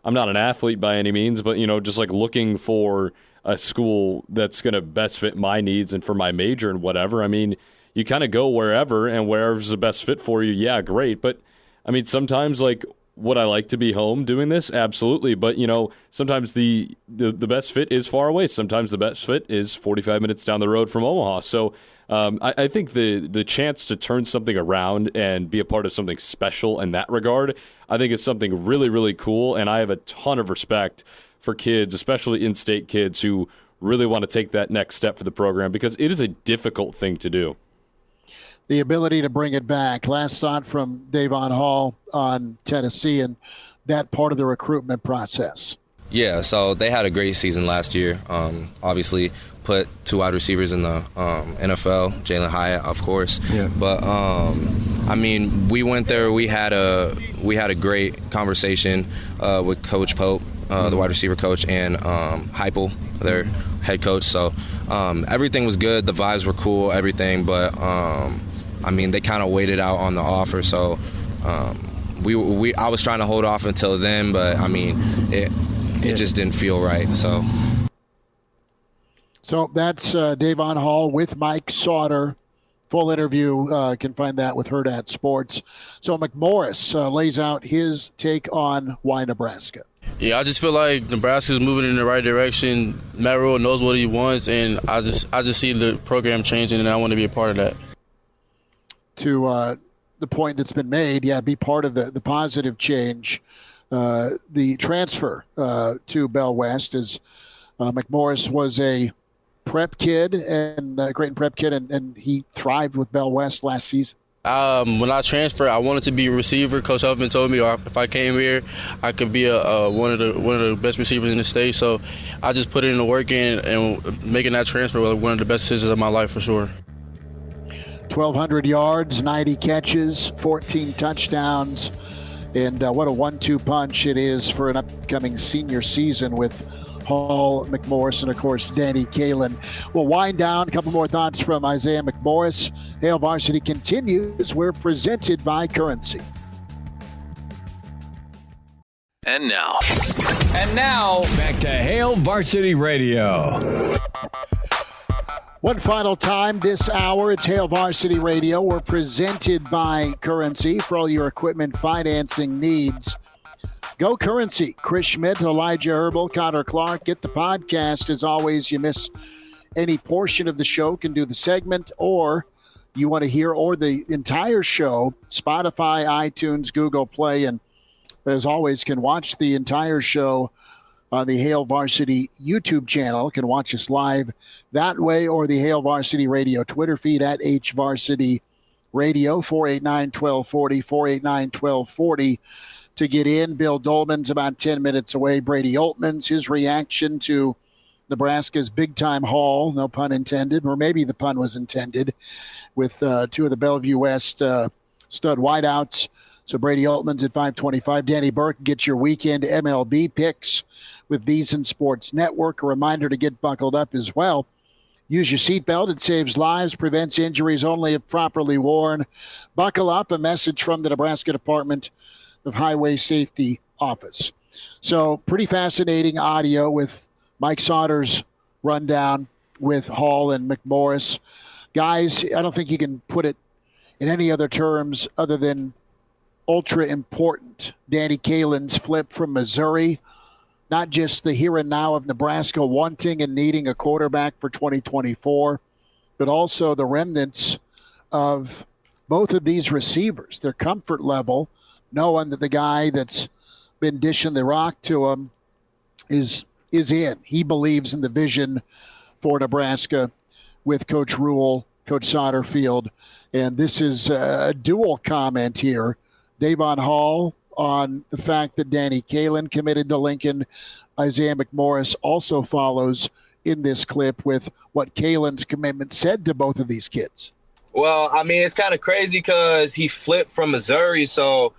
not an athlete by any means, but, you know, just like looking for a school that's going to best fit my needs and for my major and whatever. I mean, you kind of go wherever, and wherever's the best fit for you, yeah, great. But, I mean, sometimes, like, would I like to be home doing this? Absolutely. But, you know, sometimes the best fit is far away. Sometimes the best fit is 45 minutes down the road from Omaha. So I think the chance to turn something around and be a part of something special in that regard, I think is something really, really cool. And I have a ton of respect for kids, especially in-state kids, who really want to take that next step for the program, because it is a difficult thing to do. The ability to bring it back. Last thought from Dae'vonn Hall on Tennessee and that part of the recruitment process. Yeah, so they had a great season last year. Obviously, put 2 wide receivers in the NFL, Jalen Hyatt, of course. Yeah. But I mean, we went there. We had a great conversation with Coach Pope, the wide receiver coach, and Herbel, their head coach. So everything was good. The vibes were cool, everything. But I mean, they kind of waited out on the offer. So I was trying to hold off until then, but I mean, it just didn't feel right. So that's Dae'vonn Hall with Mike Sauter. Full interview, can find that with Hurrdat Sports. So McMorris lays out his take on why Nebraska. Yeah, I just feel like Nebraska's moving in the right direction. Matt Rhule knows what he wants, and I just see the program changing, and I want to be a part of that. To the point that's been made, yeah, be part of the positive change. The transfer to Bell West is McMorris was a prep kid and Creighton prep kid, and he thrived with Bell West last season. When I transferred, I wanted to be a receiver. Coach Huffman told me if I came here, I could be one of the best receivers in the state. So I just put in the work in, and making that transfer was one of the best decisions of my life for sure. 1,200 yards, 90 catches, 14 touchdowns, and what a 1-2 punch it is for an upcoming senior season with Hall, McMorris, and, of course, Danny Kalen. We'll wind down. A couple more thoughts from Isaiah McMorris. Hail Varsity continues. We're presented by Currency. And now, back to Hail Varsity Radio. One final time this hour, it's Hail Varsity Radio. We're presented by Currency for all your equipment financing needs. Go Currency. Chris Schmidt, Elijah Herbel, Connor Clark. Get the podcast. As always, you miss any portion of the show, can do the segment, or you want to hear, or the entire show, Spotify, iTunes, Google Play, and as always, can watch the entire show on the Hail Varsity YouTube channel. Can watch us live that way, or the Hail Varsity Radio Twitter feed at HVarsity Radio, 489-1240, 489-1240. To get in. Bill Doleman's about 10 minutes away. Brady Oltmans, his reaction to Nebraska's big-time haul, no pun intended, or maybe the pun was intended, with 2 of the Bellevue West stud wideouts. So Brady Oltmans at 5:25. Danny Burke gets your weekend MLB picks with VSiN Sports Network. A reminder to get buckled up as well. Use your seatbelt. It saves lives, prevents injuries only if properly worn. Buckle up. A message from the Nebraska Department of Highway Safety Office. So pretty fascinating audio with Mike Sauter's rundown with Hall and McMorris. Guys, I don't think you can put it in any other terms other than ultra important. Danny Kalen's flip from Missouri, not just the here and now of Nebraska wanting and needing a quarterback for 2024, but also the remnants of both of these receivers, their comfort level, knowing that the guy that's been dishing the rock to him is in. He believes in the vision for Nebraska with Coach Rule, Coach Satterfield, and this is a dual comment here. Dae'vonn Hall on the fact that Danny Kalen committed to Lincoln. Isaiah McMorris also follows in this clip with what Kalen's commitment said to both of these kids. Well, I mean, it's kind of crazy because he flipped from Missouri. So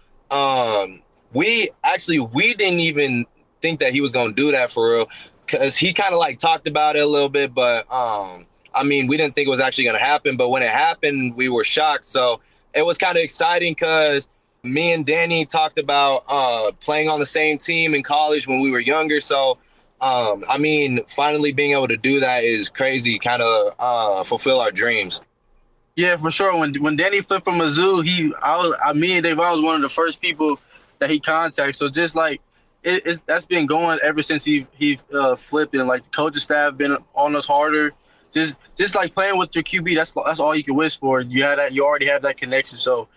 we didn't even think that he was going to do that for real, because he kind of like talked about it a little bit. But, I mean, we didn't think it was actually going to happen. But when it happened, we were shocked. So it was kind of exciting because me and Danny talked about playing on the same team in college when we were younger. So, I mean, finally being able to do that is crazy, kind of fulfill our dreams. Yeah, for sure. When Danny flipped from Mizzou, me and Dae'vonn was one of the first people that he contacted. So just like that's been going ever since he flipped, and like the coaching staff been on us harder. Just like playing with your QB, that's all you can wish for. You already have that connection. So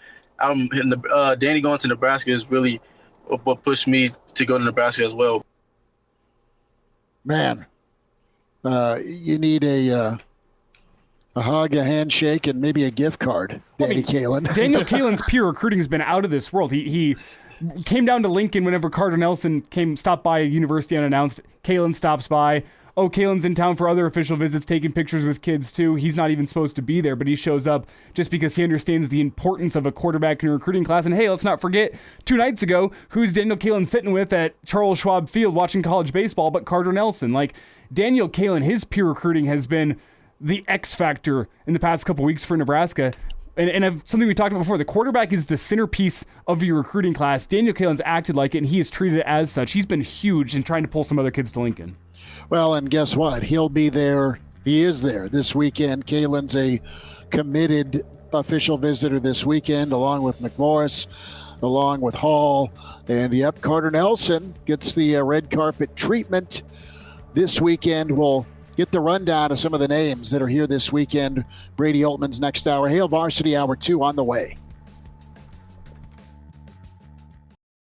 Danny going to Nebraska is really what pushed me to go to Nebraska as well. Man, you need a hug, a handshake, and maybe a gift card, Danny Kalen. Daniel Kalen's peer recruiting has been out of this world. He came down to Lincoln whenever Carter Nelson stopped by a university unannounced. Kalen stops by. Oh, Kalen's in town for other official visits, taking pictures with kids too. He's not even supposed to be there, but he shows up just because he understands the importance of a quarterback in a recruiting class. And hey, let's not forget, 2 nights ago, who's Daniel Kalen sitting with at Charles Schwab Field watching college baseball but Carter Nelson? Like, Daniel Kalen, his peer recruiting has been the X factor in the past couple weeks for Nebraska. And something we talked about before, the quarterback is the centerpiece of your recruiting class. Daniel Kalen's acted like it, and he is treated as such. He's been huge in trying to pull some other kids to Lincoln. Well, and guess what? He'll be there. He is there this weekend. Kalen's a committed official visitor this weekend, along with McMorris, along with Hall. And, yep, Carter Nelson gets the red carpet treatment this weekend. We'll get the rundown of some of the names that are here this weekend. Brady Oltmans next hour. Hail Varsity Hour 2 on the way.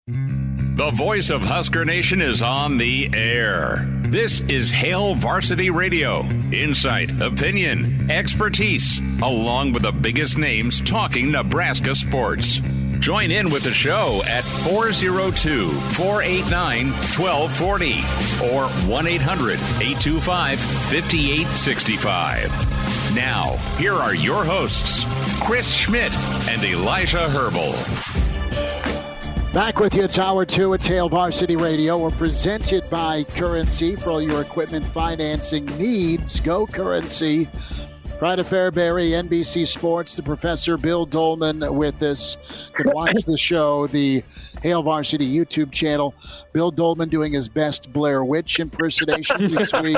The voice of Husker Nation is on the air. This is Hail Varsity Radio. Insight, opinion, expertise, along with the biggest names talking Nebraska sports. Join in with the show at 402-489-1240 or 1-800-825-5865. Now, here are your hosts, Chris Schmidt and Elijah Herbel. Back with you. It's Hour 2 at Hail Varsity Radio. We're presented by Currency for all your equipment financing needs. Go Currency. Pride of Fairbury, NBC Sports, the Professor Bill Doleman with us. You can watch the show, the Hail Varsity YouTube channel. Bill Doleman doing his best Blair Witch impersonation as we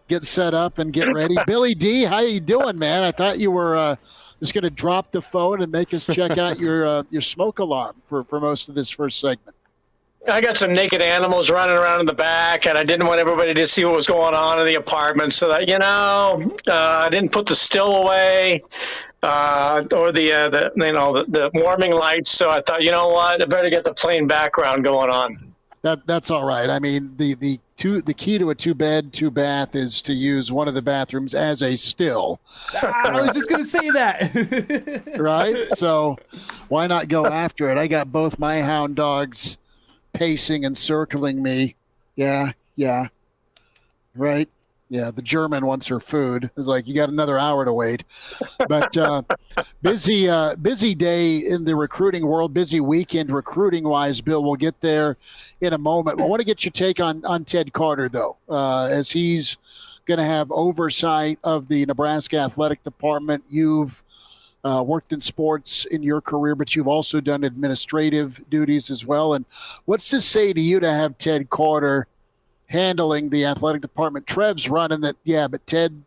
get set up and get ready. Billy D, how you doing, man? I thought you were just going to drop the phone and make us check out your smoke alarm for most of this first segment. I got some naked animals running around in the back, and I didn't want everybody to see what was going on in the apartment. So that, I didn't put the still away or the warming lights. So I thought, you know what, I better get the plain background going on. That's all right. I mean, the key to a 2-bed, 2-bath is to use one of the bathrooms as a still. I was just going to say that. Right? So why not go after it? I got both my hound dogs pacing and circling me. Yeah. Right? Yeah, the German wants her food. It's like, you got another hour to wait. But busy day in the recruiting world, busy weekend recruiting-wise, Bill. We'll get there in a moment. I want to get your take on Ted Carter, though, as he's going to have oversight of the Nebraska Athletic Department. You've worked in sports in your career, but you've also done administrative duties as well. And what's this say to you to have Ted Carter handling the athletic department? Trev's running that, yeah, but Ted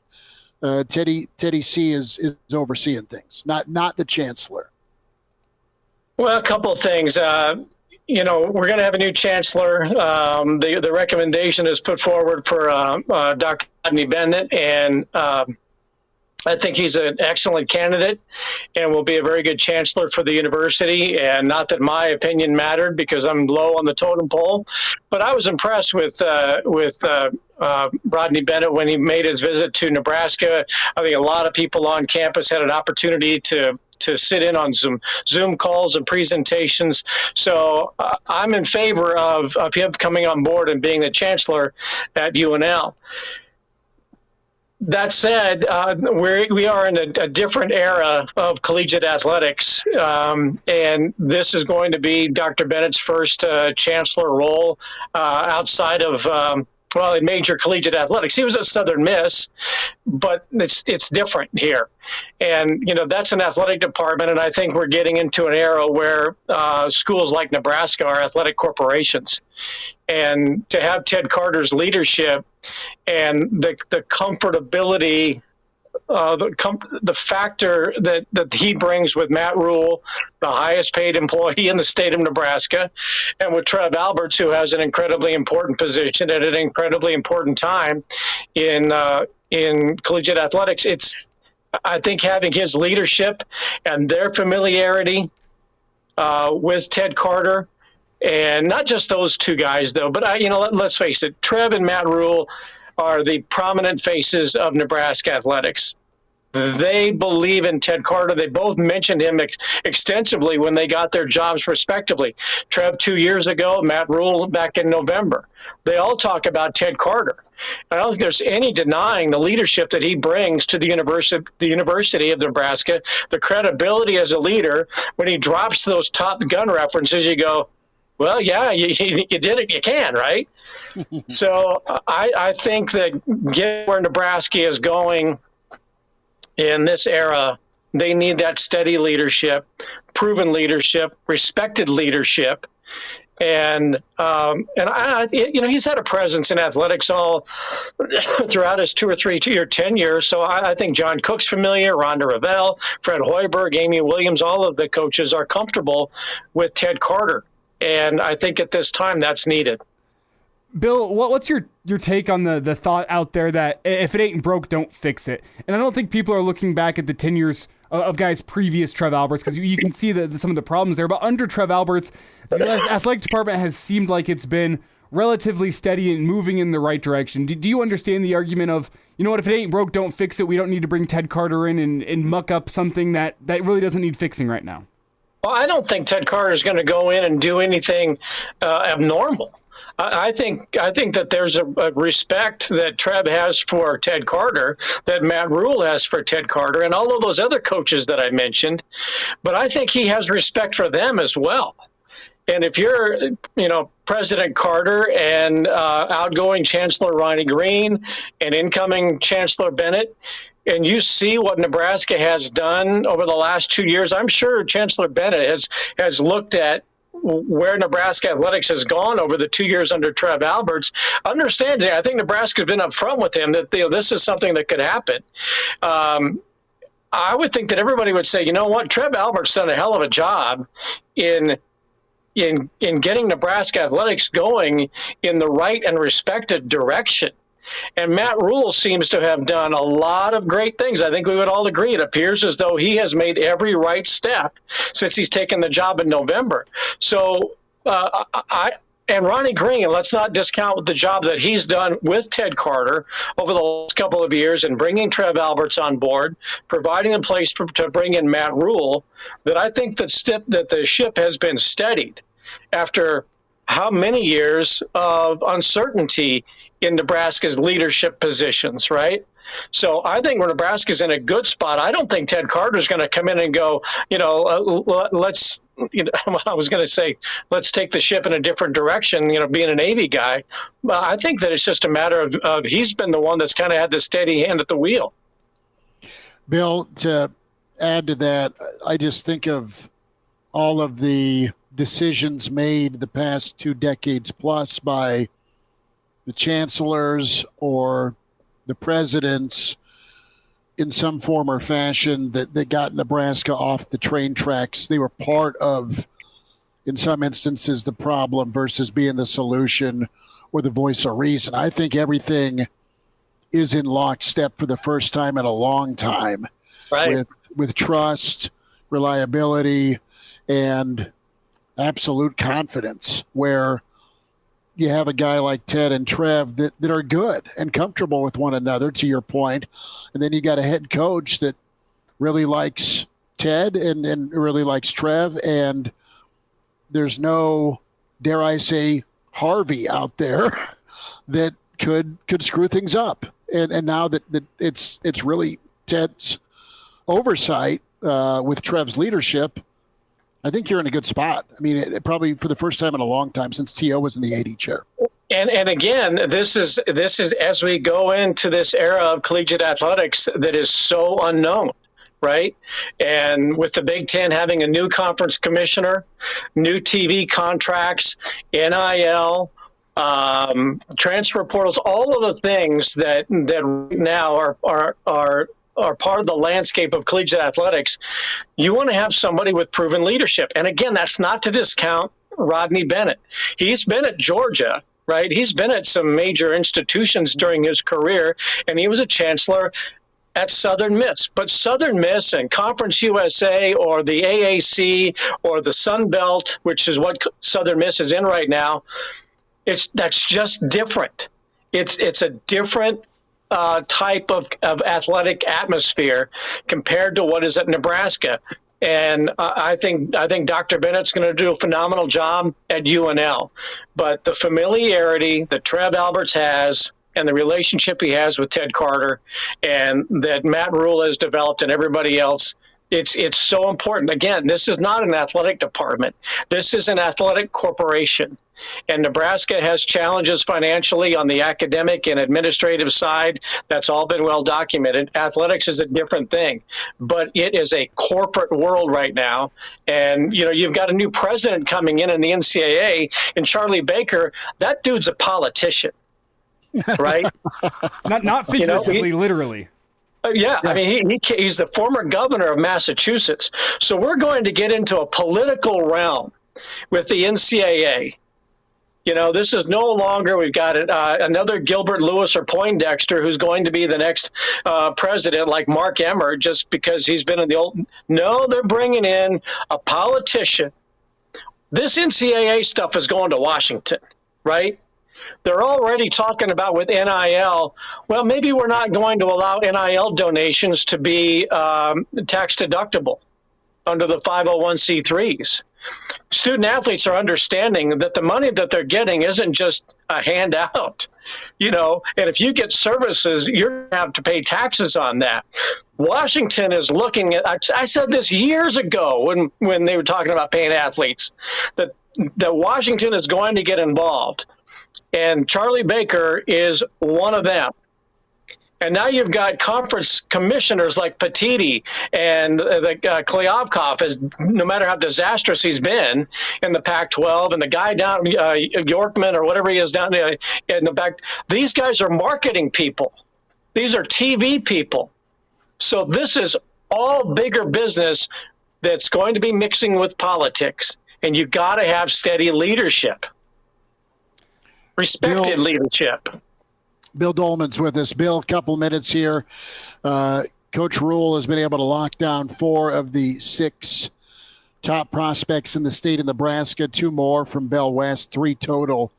Teddy C is overseeing things, not the chancellor. Well, a couple of things. We're going to have a new chancellor. The recommendation is put forward for Dr. Rodney Bennett, and I think he's an excellent candidate and will be a very good chancellor for the university. And not that my opinion mattered because I'm low on the totem pole, but I was impressed with Rodney Bennett when he made his visit to Nebraska. I think a lot of people on campus had an opportunity to sit in on some Zoom calls and presentations. So I'm in favor of him coming on board and being the chancellor at UNL. That said, we are in a different era of collegiate athletics, and this is going to be Dr. Bennett's first chancellor role outside of in major collegiate athletics. He was at Southern Miss, but it's different here. And, that's an athletic department, and I think we're getting into an era where schools like Nebraska are athletic corporations. And to have Ted Carter's leadership and the comfortability, the factor that he brings with Matt Rule, the highest paid employee in the state of Nebraska, and with Trev Alberts, who has an incredibly important position at an incredibly important time in collegiate athletics. I think having his leadership and their familiarity with Ted Carter, and not just those two guys, though, but let's face it, Trev and Matt Rule are the prominent faces of Nebraska athletics. They believe in Ted Carter. They both mentioned him extensively when they got their jobs respectively. Trev 2 years ago, Matt Rule back in November. They all talk about Ted Carter. I don't think there's any denying the leadership that he brings to the University of Nebraska, the credibility as a leader. When he drops those Top Gun references, you go, well, yeah, you did it. You can, right? So I think that given where Nebraska is going in this era, they need that steady leadership, proven leadership, respected leadership. And he's had a presence in athletics all throughout his 2 or 3 year tenure. So I think John Cook's familiar, Rhonda Revelle, Fred Hoiberg, Amy Williams, all of the coaches are comfortable with Ted Carter. And I think at this time that's needed. Bill, what's your take on the thought out there that if it ain't broke, don't fix it? And I don't think people are looking back at the tenures of guys previous Trev Alberts, because you can see some of the problems there. But under Trev Alberts, the athletic department has seemed like it's been relatively steady and moving in the right direction. Do you understand the argument of, if it ain't broke, don't fix it? We don't need to bring Ted Carter in and muck up something that really doesn't need fixing right now. Well, I don't think Ted Carter is going to go in and do anything abnormal. I think that there's a respect that Trev has for Ted Carter, that Matt Rule has for Ted Carter, and all of those other coaches that I mentioned. But I think he has respect for them as well. And if you're, President Carter and outgoing Chancellor Ronnie Green and incoming Chancellor Bennett, and you see what Nebraska has done over the last 2 years, I'm sure Chancellor Bennett has looked at where Nebraska athletics has gone over the 2 years under Trev Alberts, understanding, I think Nebraska's been upfront with him that this is something that could happen. I would think that everybody would say, you know what, Trev Alberts done a hell of a job in getting Nebraska athletics going in the right and respected direction. And Matt Rule seems to have done a lot of great things. I think we would all agree. It appears as though he has made every right step since he's taken the job in November. So and Ronnie Green, let's not discount the job that he's done with Ted Carter over the last couple of years in bringing Trev Alberts on board, providing a place to bring in Matt Rule, that I think that the ship has been steadied after how many years of uncertainty in Nebraska's leadership positions, right? So I think when Nebraska's in a good spot, I don't think Ted Carter's going to come in and go, let's take the ship in a different direction, being a Navy guy. I think that it's just a matter of he's been the one that's kind of had the steady hand at the wheel. Bill, to add to that, I just think of all of the decisions made the past 2 decades plus by the chancellors or the presidents in some form or fashion that got Nebraska off the train tracks. They were part of, in some instances, the problem versus being the solution or the voice of reason. I think everything is in lockstep for the first time in a long time, right? With trust, reliability, and absolute confidence, where you have a guy like Ted and Trev that are good and comfortable with one another, to your point. And then you got a head coach that really likes Ted and really likes Trev. And there's no, dare I say, Harvey out there that could screw things up. And now that it's really Ted's oversight with Trev's leadership, I think you're in a good spot. I mean, it probably for the first time in a long time since T.O. was in the 80 chair. And again, this is as we go into this era of collegiate athletics that is so unknown, right? And with the Big Ten having a new conference commissioner, new TV contracts, NIL, transfer portals, all of the things that now are part of the landscape of collegiate athletics, you want to have somebody with proven leadership. And again, that's not to discount Rodney Bennett. He's been at Georgia, right? He's been at some major institutions during his career, and he was a chancellor at Southern Miss. But Southern Miss and Conference USA or the AAC or the Sun Belt, which is what Southern Miss is in right now, that's just different. It's a different type of athletic atmosphere compared to what is at Nebraska. And I think Dr. Bennett's going to do a phenomenal job at UNL. But the familiarity that Trev Alberts has and the relationship he has with Ted Carter and that Matt Rule has developed and everybody else, it's so important. Again, this is not an athletic department. This is an athletic corporation. And Nebraska has challenges financially on the academic and administrative side. That's all been well documented. Athletics is a different thing, but it is a corporate world right now. And, you've got a new president coming in the NCAA, and Charlie Baker. That dude's a politician, right? not figuratively, literally. Yeah, I mean, he's the former governor of Massachusetts. So we're going to get into a political realm with the NCAA. This is no longer, we've got another Gilbert Lewis or Poindexter who's going to be the next president like Mark Emmert just because he's been in the old. No, they're bringing in a politician. This NCAA stuff is going to Washington, right? They're already talking about with NIL, well, maybe we're not going to allow NIL donations to be tax deductible under the 501c3s. Student athletes are understanding that the money that they're getting isn't just a handout, and if you get services, you're going to have to pay taxes on that. Washington is looking at, I said this years ago when they were talking about paying athletes, that Washington is going to get involved. And Charlie Baker is one of them. And now you've got conference commissioners like Petiti and Kleopkov, no matter how disastrous he's been in the Pac-12, and the guy down Yorkman or whatever he is down there in the back. These guys are marketing people. These are TV people. So this is all bigger business that's going to be mixing with politics. And you got to have steady leadership. Respected leadership. Bill Doleman's with us. Bill, a couple minutes here. Coach Rule has been able to lock down 4 of the 6 top prospects in the state of Nebraska, 2 more from Bell West, 3 total.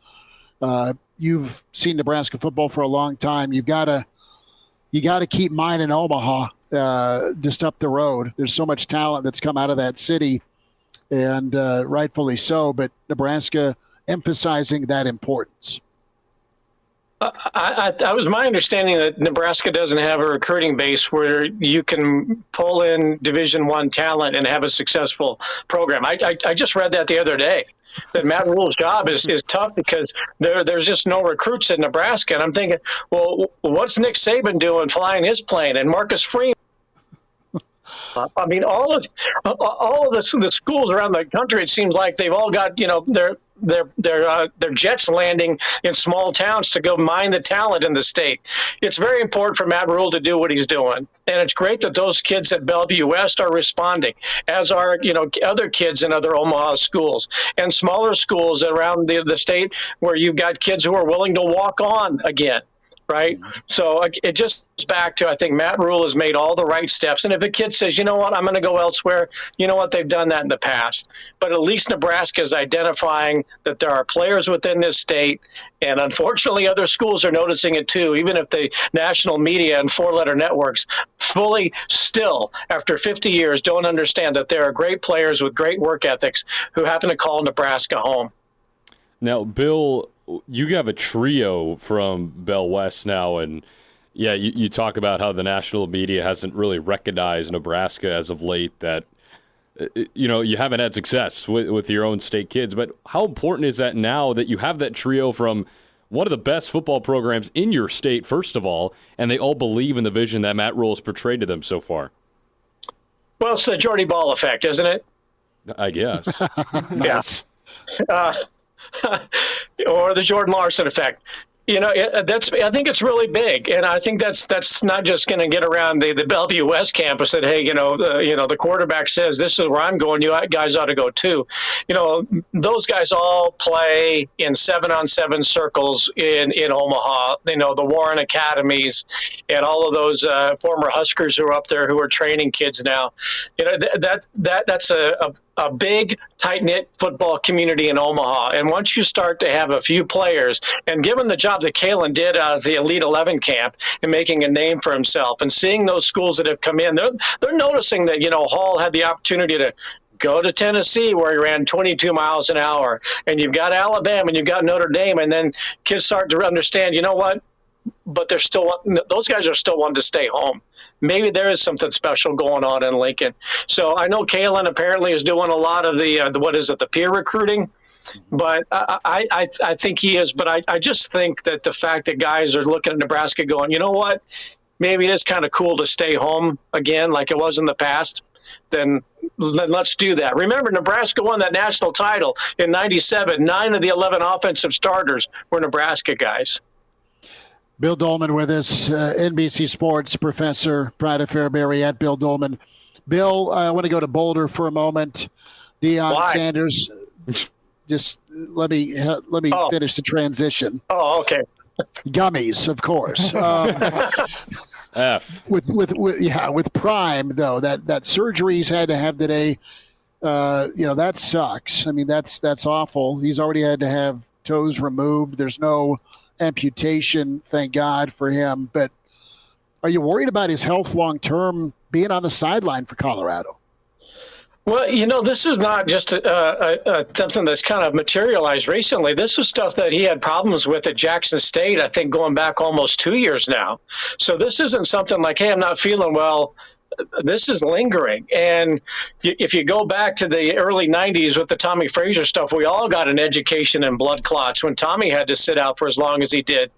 You've seen Nebraska football for a long time. You got to keep mine in Omaha, just up the road. There's so much talent that's come out of that city, and rightfully so. But Nebraska emphasizing that importance. I was my understanding that Nebraska doesn't have a recruiting base where you can pull in Division I talent and have a successful program. I just read that the other day, that Matt Rule's job is tough because there's just no recruits in Nebraska. And I'm thinking, well, what's Nick Saban doing flying his plane, and Marcus Freeman? I mean, all of the schools around the country, it seems like they've all got, their jets landing in small towns to go mine the talent in the state. It's very important for Matt Rule to do what he's doing. And it's great that those kids at Bellevue West are responding, as are, other kids in other Omaha schools and smaller schools around the state where you've got kids who are willing to walk on again. Right. So it just goes back to, I think Matt Rule has made all the right steps. And if a kid says, you know what, I'm going to go elsewhere, you know what, they've done that in the past. But at least Nebraska is identifying that there are players within this state. And unfortunately, other schools are noticing it too, even if the national media and four-letter networks fully still, after 50 years, don't understand that there are great players with great work ethics who happen to call Nebraska home. Now, Bill, you have a trio from Bell West now, and yeah, you talk about how the national media hasn't really recognized Nebraska as of late, that you haven't had success with your own state kids. But how important is that now that you have that trio from one of the best football programs in your state, first of all, and they all believe in the vision that Matt Rule has portrayed to them so far? Well, it's the Jordy Ball effect, isn't it? I guess. Yes. Or the Jordan Larson effect. I think it's really big, and I think that's not just going to get around the Bellevue West campus that, hey, the quarterback says this is where I'm going. You guys ought to go too. Those guys all play in 7-on-7 circles in Omaha. The Warren Academies and all of those former Huskers who are up there who are training kids now. That's a big, tight-knit football community in Omaha. And once you start to have a few players, and given the job that Kalen did out of the Elite 11 camp and making a name for himself, and seeing those schools that have come in, they're noticing that, Hall had the opportunity to go to Tennessee where he ran 22 miles an hour, and you've got Alabama and you've got Notre Dame, and then kids start to understand, you know what, but those guys are still wanting to stay home. Maybe there is something special going on in Lincoln. So I know Kalen apparently is doing a lot of the peer recruiting, but I think he is. But I just think that the fact that guys are looking at Nebraska going, you know what, maybe it is kind of cool to stay home again like it was in the past, then let's do that. Remember, Nebraska won that national title in '97. 9 of the 11 offensive starters were Nebraska guys. Bill Doleman with us, NBC Sports professor, pride of Fairbury at Bill Doleman. Bill, I want to go to Boulder for a moment. Deion Sanders, just let me finish the transition. Oh, okay. Gummies, of course. F. With Prime though, that surgery he's had to have today, that sucks. I mean, that's awful. He's already had to have toes removed. There's no amputation, thank God for him. But are you worried about his health long term, being on the sideline for Colorado? Well, this is not just something that's kind of materialized recently. This was stuff that he had problems with at Jackson State, I think, going back almost 2 years now. So this isn't something like, hey, I'm not feeling well. This is lingering. And if you go back to the early 90s with the Tommy Frazier stuff, we all got an education in blood clots when Tommy had to sit out for as long as he did.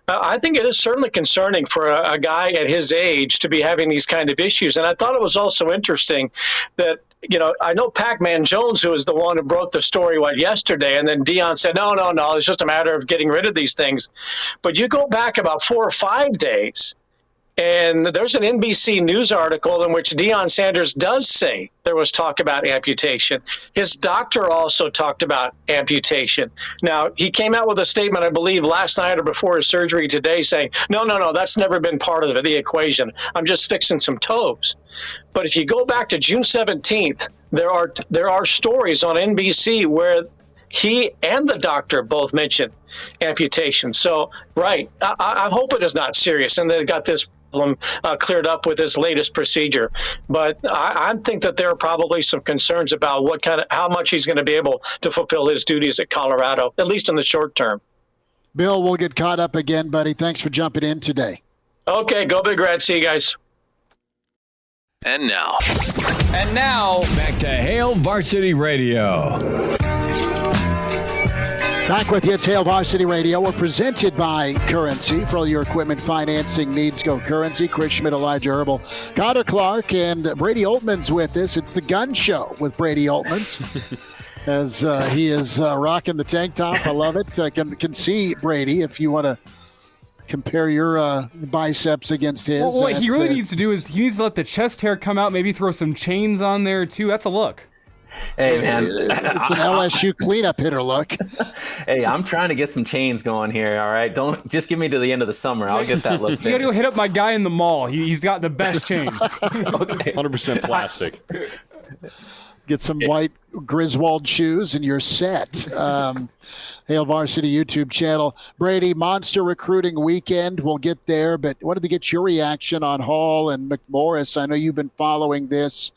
I think it is certainly concerning for a guy at his age to be having these kind of issues. And I thought it was also interesting that, I know Pac-Man Jones, who was the one who broke the story, yesterday, and then Deion said, no, it's just a matter of getting rid of these things. But you go back about 4 or 5 days, and there's an NBC News article in which Deion Sanders does say there was talk about amputation. His doctor also talked about amputation. Now, he came out with a statement, I believe, last night or before his surgery today saying, no, that's never been part of the equation. I'm just fixing some toes. But if you go back to June 17th, there are stories on NBC where he and the doctor both mentioned amputation. So, right, I hope it is not serious and they got this problem cleared up with his latest procedure. But I think that there are probably some concerns about how much he's going to be able to fulfill his duties at Colorado, at least in the short term. Bill, we'll get caught up again, buddy. Thanks for jumping in today. Okay, go Big Red. See you guys. And now, back to Hail Varsity Radio. Back with you, it's Hail Varsity Radio. We're presented by Currency. For all your equipment financing needs, go Currency. Chris Schmidt, Elijah Herbel, Connor Clark, and Brady Oltmans with us. It's the Gun Show with Brady Oltmans. as he is rocking the tank top. I love it. I can see, Brady, if you want to compare your biceps against his. Well, what he really needs to do is he needs to let the chest hair come out, maybe throw some chains on there, too. That's a look. Hey, man. It's an LSU cleanup hitter look. Hey, I'm trying to get some chains going here, all right? Don't just give me to the end of the summer. I'll get that look You got to go hit up my guy in the mall. He's got the best chains. Okay. 100% plastic. Get some white Griswold shoes and you're set. Hail Varsity YouTube channel. Brady, monster recruiting weekend. We'll get there, but wanted to get your reaction on Hall and McMorris. I know you've been following this.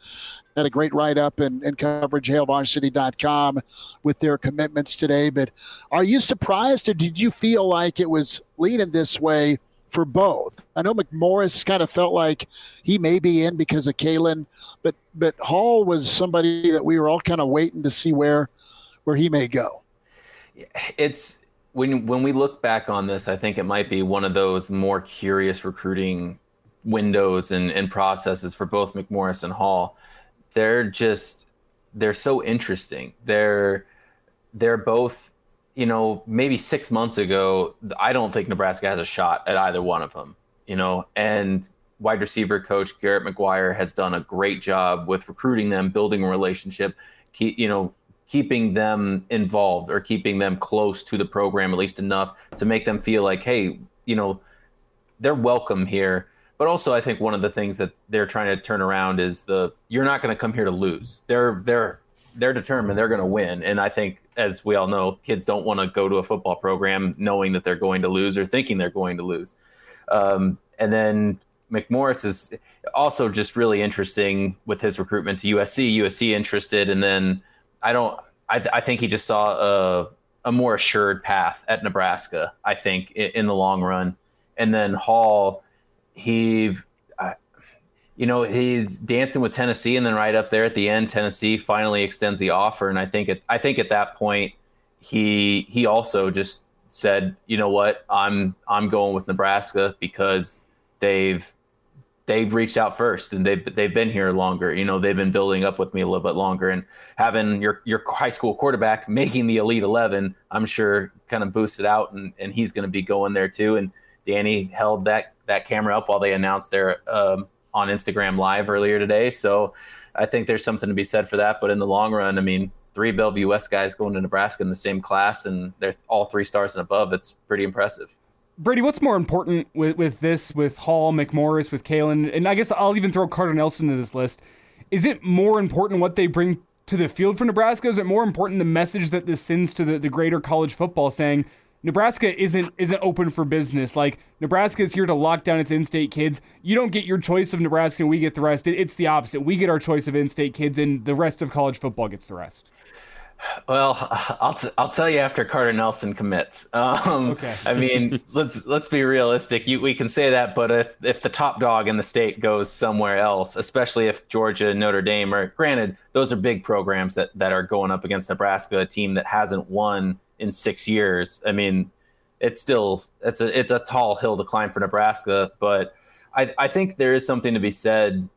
Had a great write-up and coverage, hailvarsity.com, with their commitments today. But are you surprised, or did you feel like it was leaning this way for both? I know McMorris kind of felt like he may be in because of Kalen, but Hall was somebody that we were all kind of waiting to see where he may go. It's when we look back on this, I think it might be one of those more curious recruiting windows and processes for both McMorris and Hall. They're so interesting. They're both, maybe 6 months ago, I don't think Nebraska has a shot at either one of them, and wide receiver coach Garrett McGuire has done a great job with recruiting them, building a relationship, keeping them involved or keeping them close to the program, at least enough to make them feel like, hey, they're welcome here. But also, I think one of the things that they're trying to turn around is you're not going to come here to lose. They're determined they're going to win. And I think, as we all know, kids don't want to go to a football program knowing that they're going to lose or thinking they're going to lose. And then McMorris is also just really interesting with his recruitment to USC. USC interested, and then I think he just saw a more assured path at Nebraska, I think, in the long run. And then Hall, he's dancing with Tennessee, and then right up there at the end, Tennessee finally extends the offer. And I think at that point, he also just said, you know what, I'm going with Nebraska because they've reached out first and they've been here longer. They've been building up with me a little bit longer, and having your high school quarterback making the Elite 11, I'm sure kind of boosted out, and he's going to be going there too. And Danny held that camera up while they announced their on Instagram Live earlier today. So I think there's something to be said for that. But in the long run, I mean, 3 Bellevue West guys going to Nebraska in the same class, and they're all 3 stars and above. It's pretty impressive. Brady, what's more important with this, with Hall, McMorris, with Kalen, and I guess I'll even throw Carter Nelson into this list. Is it more important what they bring to the field for Nebraska? Is it more important the message that this sends to the greater college football, saying Nebraska isn't open for business? Like, Nebraska is here to lock down its in-state kids. You don't get your choice of Nebraska and we get the rest. It's the opposite. We get our choice of in-state kids and the rest of college football gets the rest. Well, I'll tell you after Carter Nelson commits. Okay. I mean, let's be realistic. We can say that, but if the top dog in the state goes somewhere else, especially if Georgia and Notre Dame are, granted, those are big programs that are going up against Nebraska, a team that hasn't won in 6 years. I mean, it's a tall hill to climb for Nebraska, but I think there is something to be said.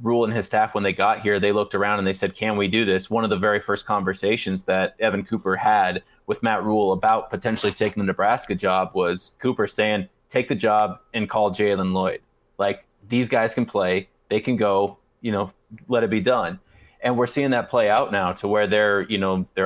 Rule and his staff, when they got here, they looked around and they said, can we do this? One of the very first conversations that Evan Cooper had with Matt Rule about potentially taking the Nebraska job was Cooper saying, take the job and call Jalen Lloyd. Like, these guys can play, they can go, let it be done. And we're seeing that play out now to where they're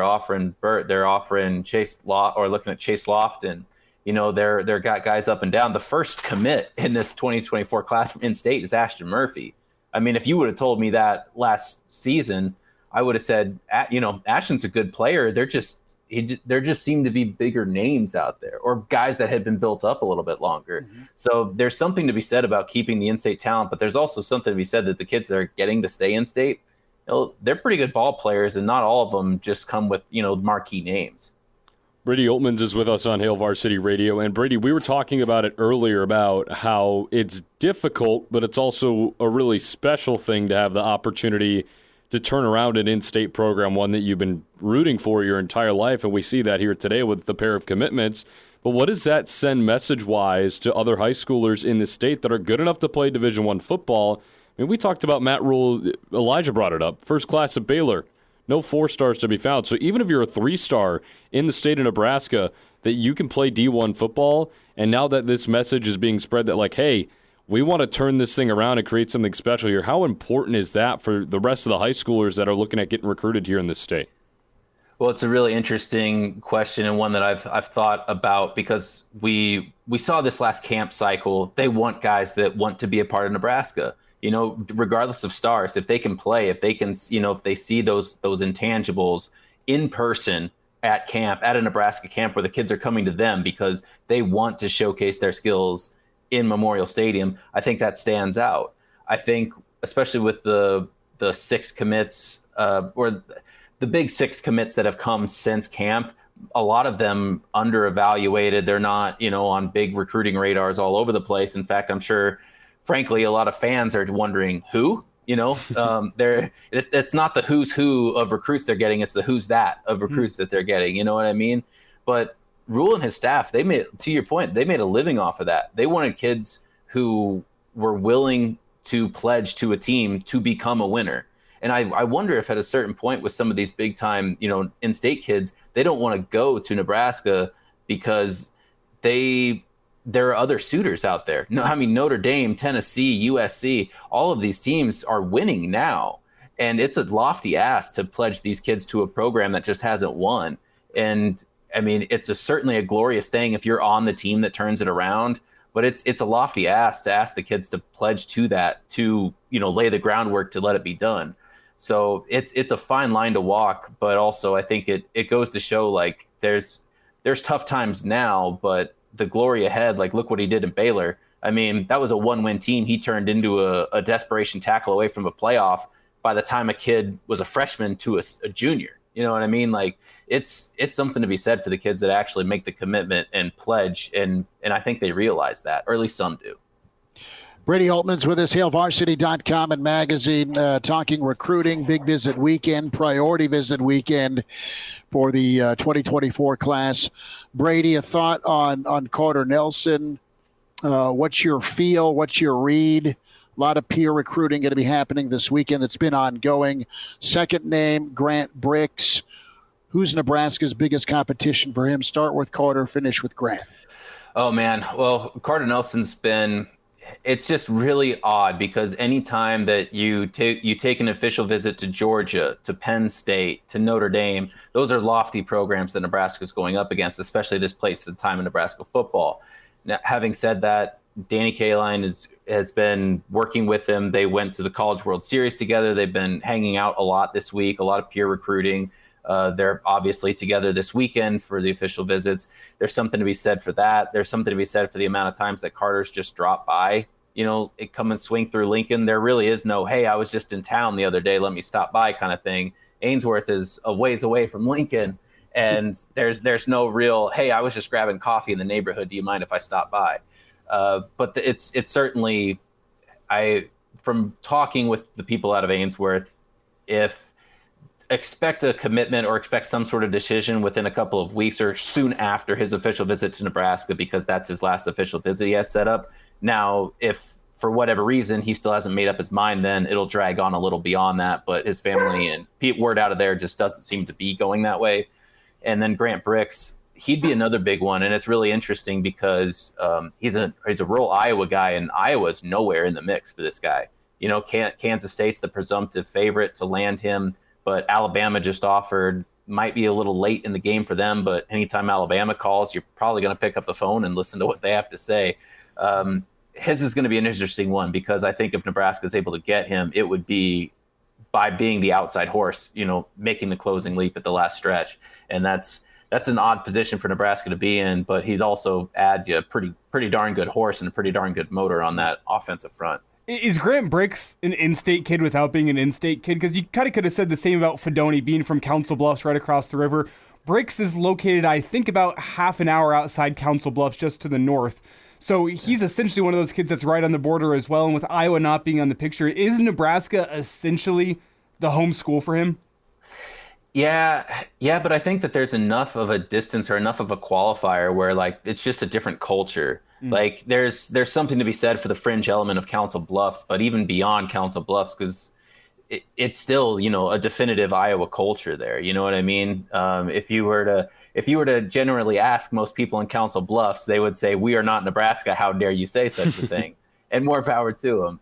offering Burt, they're offering Chase Loft, or looking at Chase Lofton. They're got guys up and down. The first commit in this 2024 class from in-state is Ashton Murphy. I mean, if you would have told me that last season, I would have said, Ashton's a good player. There just seemed to be bigger names out there, or guys that had been built up a little bit longer. Mm-hmm. So there's something to be said about keeping the in-state talent, but there's also something to be said that the kids that are getting to stay in-state, they're pretty good ball players, and not all of them just come with, marquee names. Brady Oltmans is with us on Hail Varsity Radio. And Brady, we were talking about it earlier about how it's difficult, but it's also a really special thing to have the opportunity to turn around an in-state program, one that you've been rooting for your entire life. And we see that here today with the pair of commitments. But what does that send message-wise to other high schoolers in the state that are good enough to play Division I football? I mean, we talked about Matt Rule. Elijah brought it up. First class at Baylor. no 4-stars to be found. So even if you're a 3-star in the state of Nebraska, that you can play D1 football, and now that this message is being spread that, like, hey, we want to turn this thing around and create something special here, how important is that for the rest of the high schoolers that are looking at getting recruited here in this state? Well, it's a really interesting question, and one that I've thought about, because we saw this last camp cycle. They want guys that want to be a part of Nebraska, regardless of stars. If they can play, if they can, if they see those intangibles in person at camp, at a Nebraska camp, where the kids are coming to them because they want to showcase their skills in Memorial Stadium, I think that stands out. I think, especially with the 6 commits, or the big 6 commits that have come since camp, a lot of them under-evaluated. They're not, on big recruiting radars all over the place. In fact, I'm sure, frankly, a lot of fans are wondering who. It's not the who's who of recruits they're getting; it's the who's that of recruits that they're getting. You know what I mean? But Rule and his staff, they made, to your point, they made a living off of that. They wanted kids who were willing to pledge to a team to become a winner. And I wonder if at a certain point with some of these big time, in-state kids, they don't want to go to Nebraska because there are other suitors out there. No, I mean, Notre Dame, Tennessee, USC, all of these teams are winning now. And it's a lofty ask to pledge these kids to a program that just hasn't won. And I mean, it's certainly a glorious thing if you're on the team that turns it around, but it's a lofty ask to ask the kids to pledge to that, to, lay the groundwork to let it be done. So it's a fine line to walk, but also I think it goes to show, like, there's tough times now, but the glory ahead, like, look what he did in Baylor. I mean, that was a 1-win team. He turned into a desperation tackle away from a playoff by the time a kid was a freshman to a junior. You know what I mean? Like, it's something to be said for the kids that actually make the commitment and pledge, and I think they realize that, or at least some do. Brady Oltmans with us, HailVarsity.com and magazine, talking recruiting, big visit weekend, priority visit weekend for the 2024 class. Brady, a thought on Carter Nelson? What's your feel? What's your read? A lot of peer recruiting going to be happening this weekend that's been ongoing. Second name, Grant Brix. Who's Nebraska's biggest competition for him? Start with Carter, finish with Grant. Oh, man. Well, Carter Nelson's been – it's just really odd, because anytime that you take an official visit to Georgia, to Penn State, to Notre Dame, those are lofty programs that Nebraska's going up against, especially this place at the time in Nebraska football. Now, having said that, Danny Kaline has been working with them. They went to the College World Series together. They've been hanging out a lot this week, a lot of peer recruiting. They're obviously together this weekend for the official visits. There's something to be said for that. There's something to be said for the amount of times that Carter's just dropped by, it come and swing through Lincoln. There really is no, hey, I was just in town the other day, let me stop by kind of thing. Ainsworth is a ways away from Lincoln, and there's no real, hey, I was just grabbing coffee in the neighborhood, do you mind if I stop by? But it's certainly, from talking with the people out of Ainsworth, expect a commitment or expect some sort of decision within a couple of weeks or soon after his official visit to Nebraska, because that's his last official visit he has set up. Now, if for whatever reason he still hasn't made up his mind, then it'll drag on a little beyond that. But his family and word out of there just doesn't seem to be going that way. And then Grant Brix, he'd be another big one. And it's really interesting because he's a rural Iowa guy, and Iowa's nowhere in the mix for this guy. Kansas State's the presumptive favorite to land him, but Alabama just offered. Might be a little late in the game for them, but anytime Alabama calls, you're probably going to pick up the phone and listen to what they have to say. His is going to be an interesting one, because I think if Nebraska is able to get him, it would be by being the outside horse, making the closing leap at the last stretch. And that's an odd position for Nebraska to be in, but he's also a pretty darn good horse and a pretty darn good motor on that offensive front. Is Grant Brix an in-state kid without being an in-state kid? Because you kind of could have said the same about Fedoni being from Council Bluffs right across the river. Brix is located, I think, about half an hour outside Council Bluffs, just to the north. So he's essentially one of those kids that's right on the border as well. And with Iowa not being on the picture, is Nebraska essentially the home school for him? Yeah, but I think that there's enough of a distance or enough of a qualifier where, like, it's just a different culture. Like, there's something to be said for the fringe element of Council Bluffs, but even beyond Council Bluffs, because it's still, a definitive Iowa culture there. You know what I mean? If you were to generally ask most people in Council Bluffs, they would say, "We are not Nebraska. How dare you say such a thing?" And more power to them.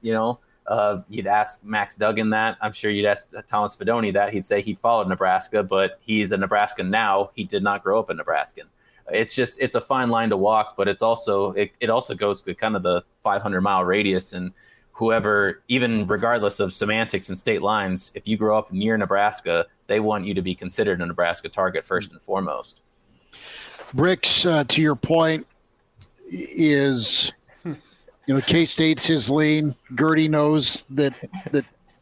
You'd ask Max Duggan that. I'm sure you'd ask Thomas Fedoni that. He'd say he followed Nebraska, but he's a Nebraskan now. He did not grow up a Nebraskan. It's a fine line to walk, but it also goes to kind of the 500-mile radius. And whoever, even regardless of semantics and state lines, if you grow up near Nebraska, they want you to be considered a Nebraska target first and foremost. Bricks, to your point, is K-State's his lean. Gertie knows that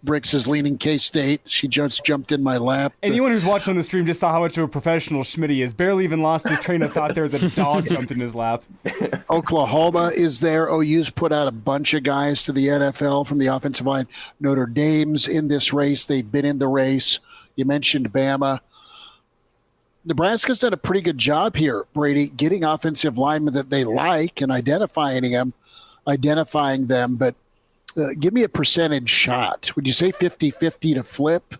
Bricks is leaning K-State. She just jumped in my lap. Anyone who's watching on the stream just saw how much of a professional Schmidt is. Barely even lost his train of thought there. The dog jumped in his lap. Oklahoma is there. OU's put out a bunch of guys to the NFL from the offensive line. Notre Dame's in this race. They've been in the race. You mentioned Bama. Nebraska's done a pretty good job here, Brady, getting offensive linemen that they like and identifying them, but give me a percentage shot. Would you say 50-50 to flip?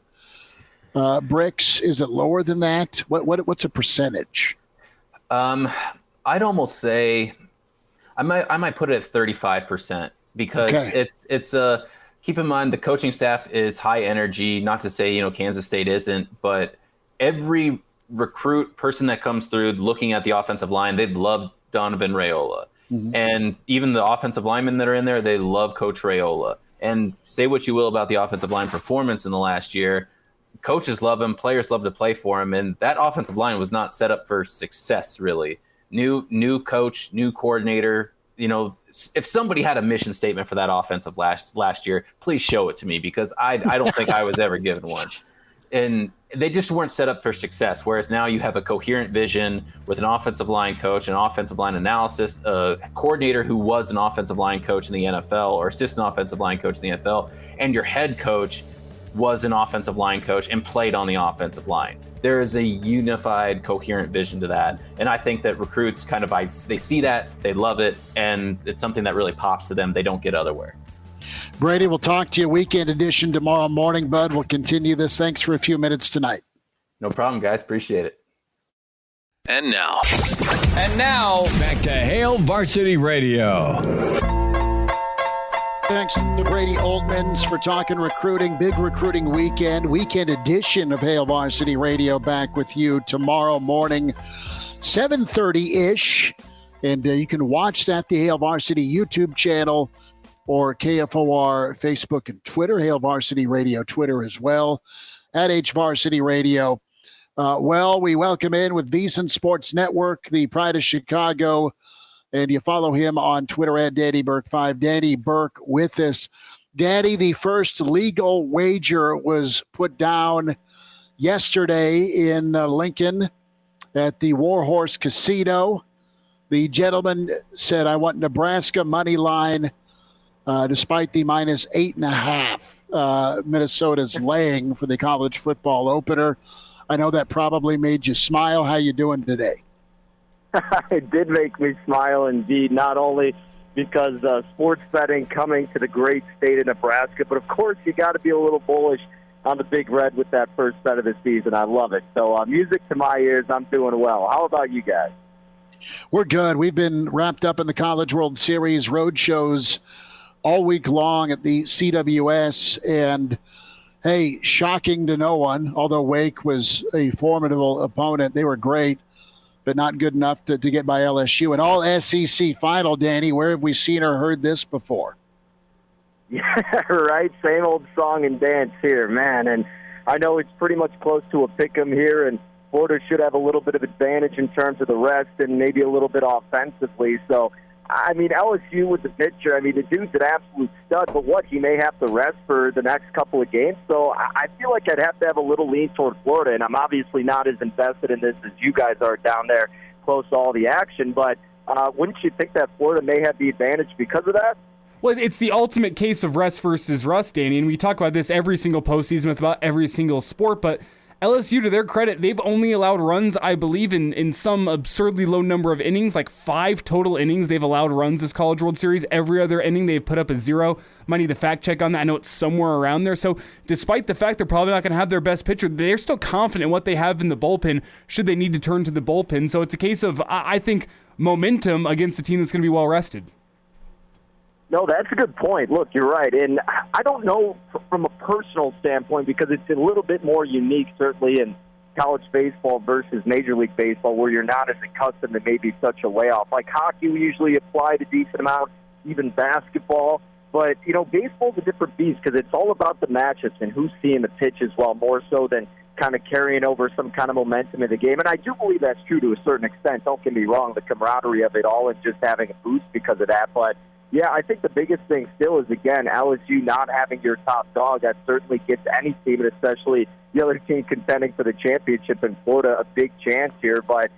Bricks, is it lower than that? What's a percentage? I'd almost say I might put it at 35% because it's keep in mind the coaching staff is high energy. Not to say Kansas State isn't, but every recruit person that comes through looking at the offensive line, they love Donovan Raiola. Mm-hmm. And even the offensive linemen that are in there, they love Coach Raiola. And say what you will about the offensive line performance in the last year, coaches love him, players love to play for him, and that offensive line was not set up for success, really. New coach, new coordinator. If somebody had a mission statement for that offensive last year, please show it to me, because I don't think I was ever given one. And they just weren't set up for success, whereas now you have a coherent vision with an offensive line coach, an offensive line analyst, a coordinator who was an offensive line coach in the NFL or assistant offensive line coach in the NFL, and your head coach was an offensive line coach and played on the offensive line. There is a unified, coherent vision to that, and I think that recruits they see that, they love it, and it's something that really pops to them they don't get otherwhere. Brady, we'll talk to you weekend edition tomorrow morning, bud. We'll continue this. Thanks for a few minutes tonight. No problem, guys. Appreciate it. And now, back to Hail Varsity Radio. Thanks to Brady Oltmans for talking recruiting. Big recruiting weekend edition of Hail Varsity Radio. Back with you tomorrow morning, 7:30-ish. And you can watch that, the Hail Varsity YouTube channel, or KFOR Facebook and Twitter, Hail Varsity Radio Twitter as well, at HVarsity Radio. We welcome in with VSiN Sports Network, the pride of Chicago, and you follow him on Twitter at Danny Burke 5. Danny Burke with us. Danny, the first legal wager was put down yesterday in Lincoln at the Warhorse Casino. The gentleman said, "I want Nebraska money line." Despite the minus 8.5 Minnesota's laying for the college football opener. I know that probably made you smile. How you doing today? It did make me smile indeed, not only because sports betting coming to the great state of Nebraska, but of course you got to be a little bullish on the Big Red with that first bet of the season. I love it. So music to my ears. I'm doing well. How about you guys? We're good. We've been wrapped up in the College World Series road shows all week long at the CWS, and hey, shocking to no one, although Wake was a formidable opponent. They were great, but not good enough to get by LSU. An all-SEC final, Danny. Where have we seen or heard this before? Yeah, right. Same old song and dance here, man. And I know it's pretty much close to a pick-em here, and Florida should have a little bit of advantage in terms of the rest and maybe a little bit offensively. So, I mean, LSU with the pitcher, the dude's an absolute stud, but he may have to rest for the next couple of games. So I feel like I'd have to have a little lean toward Florida, and I'm obviously not as invested in this as you guys are down there close to all the action. But wouldn't you think that Florida may have the advantage because of that? Well, it's the ultimate case of rest versus rust, Danny, and we talk about this every single postseason with about every single sport, but LSU, to their credit, they've only allowed runs, I believe, in some absurdly low number of innings, like 5 total innings they've allowed runs this College World Series. Every other inning they've put up a 0. Might need the fact check on that. I know it's somewhere around there. So despite the fact they're probably not going to have their best pitcher, they're still confident in what they have in the bullpen should they need to turn to the bullpen. So it's a case of, I think, momentum against a team that's going to be well-rested. No, that's a good point. Look, you're right. And I don't know from a personal standpoint, because it's a little bit more unique, certainly in college baseball versus Major League Baseball, where you're not as accustomed to maybe such a layoff. Like hockey, we usually apply a decent amount, even basketball. But, baseball's a different beast because it's all about the matchups and who's seeing the pitch as well, more so than kind of carrying over some kind of momentum in the game. And I do believe that's true to a certain extent. Don't get me wrong, the camaraderie of it all and just having a boost because of that. But yeah, I think the biggest thing still is, again, LSU not having your top dog. That certainly gives any team, and especially the other team contending for the championship in Florida, a big chance here. But,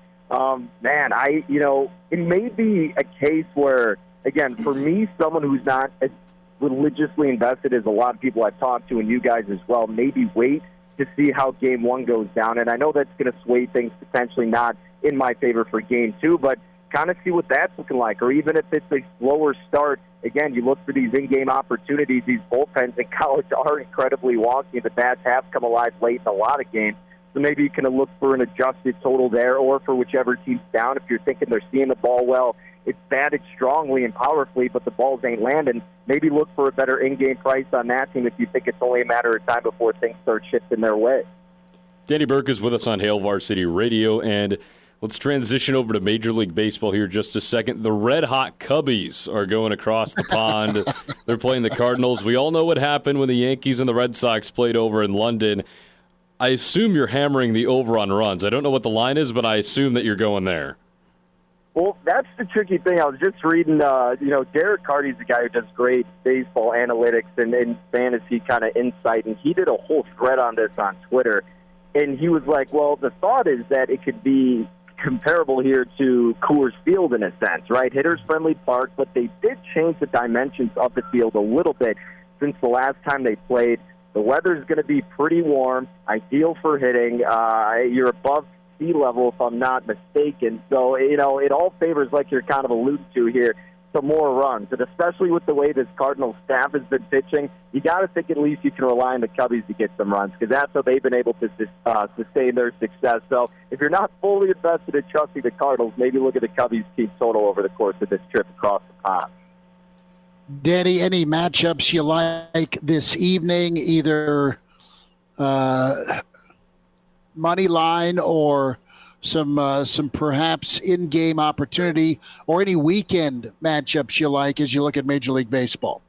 man, it may be a case where, again, for me, someone who's not as religiously invested as a lot of people I've talked to, and you guys as well, maybe wait to see how Game 1 goes down. And I know that's going to sway things potentially not in my favor for Game 2, but kind of see what that's looking like. Or even if it's a slower start, again, you look for these in-game opportunities. These bullpens in college are incredibly wonky. The bats have come alive late in a lot of games. So maybe you can look for an adjusted total there, or for whichever team's down. If you're thinking they're seeing the ball well, it's batted strongly and powerfully, but the balls ain't landing, maybe look for a better in-game price on that team if you think it's only a matter of time before things start shifting their way. Danny Burke is with us on Hail Varsity Radio, and let's transition over to Major League Baseball here just a second. The red-hot Cubbies are going across the pond. They're playing the Cardinals. We all know what happened when the Yankees and the Red Sox played over in London. I assume you're hammering the over on runs. I don't know what the line is, but I assume that you're going there. Well, that's the tricky thing. I was just reading, Derek Carty's the guy who does great baseball analytics and fantasy kind of insight, and he did a whole thread on this on Twitter. And he was like, well, the thought is that it could be comparable here to Coors Field in a sense, right? Hitters-friendly park, but they did change the dimensions of the field a little bit since the last time they played. The weather's going to be pretty warm, ideal for hitting. You're above sea level, if I'm not mistaken. So, it all favors, like you're kind of alluding to here, some more runs. And especially with the way this Cardinals staff has been pitching, you got to think at least you can rely on the Cubbies to get some runs, because that's how they've been able to sustain their success. So if you're not fully invested in trusting the Cardinals, maybe look at the Cubbies team total over the course of this trip across the pond. Danny, any matchups you like this evening, either money line or some perhaps in-game opportunity, or any weekend matchups you like as you look at Major League Baseball?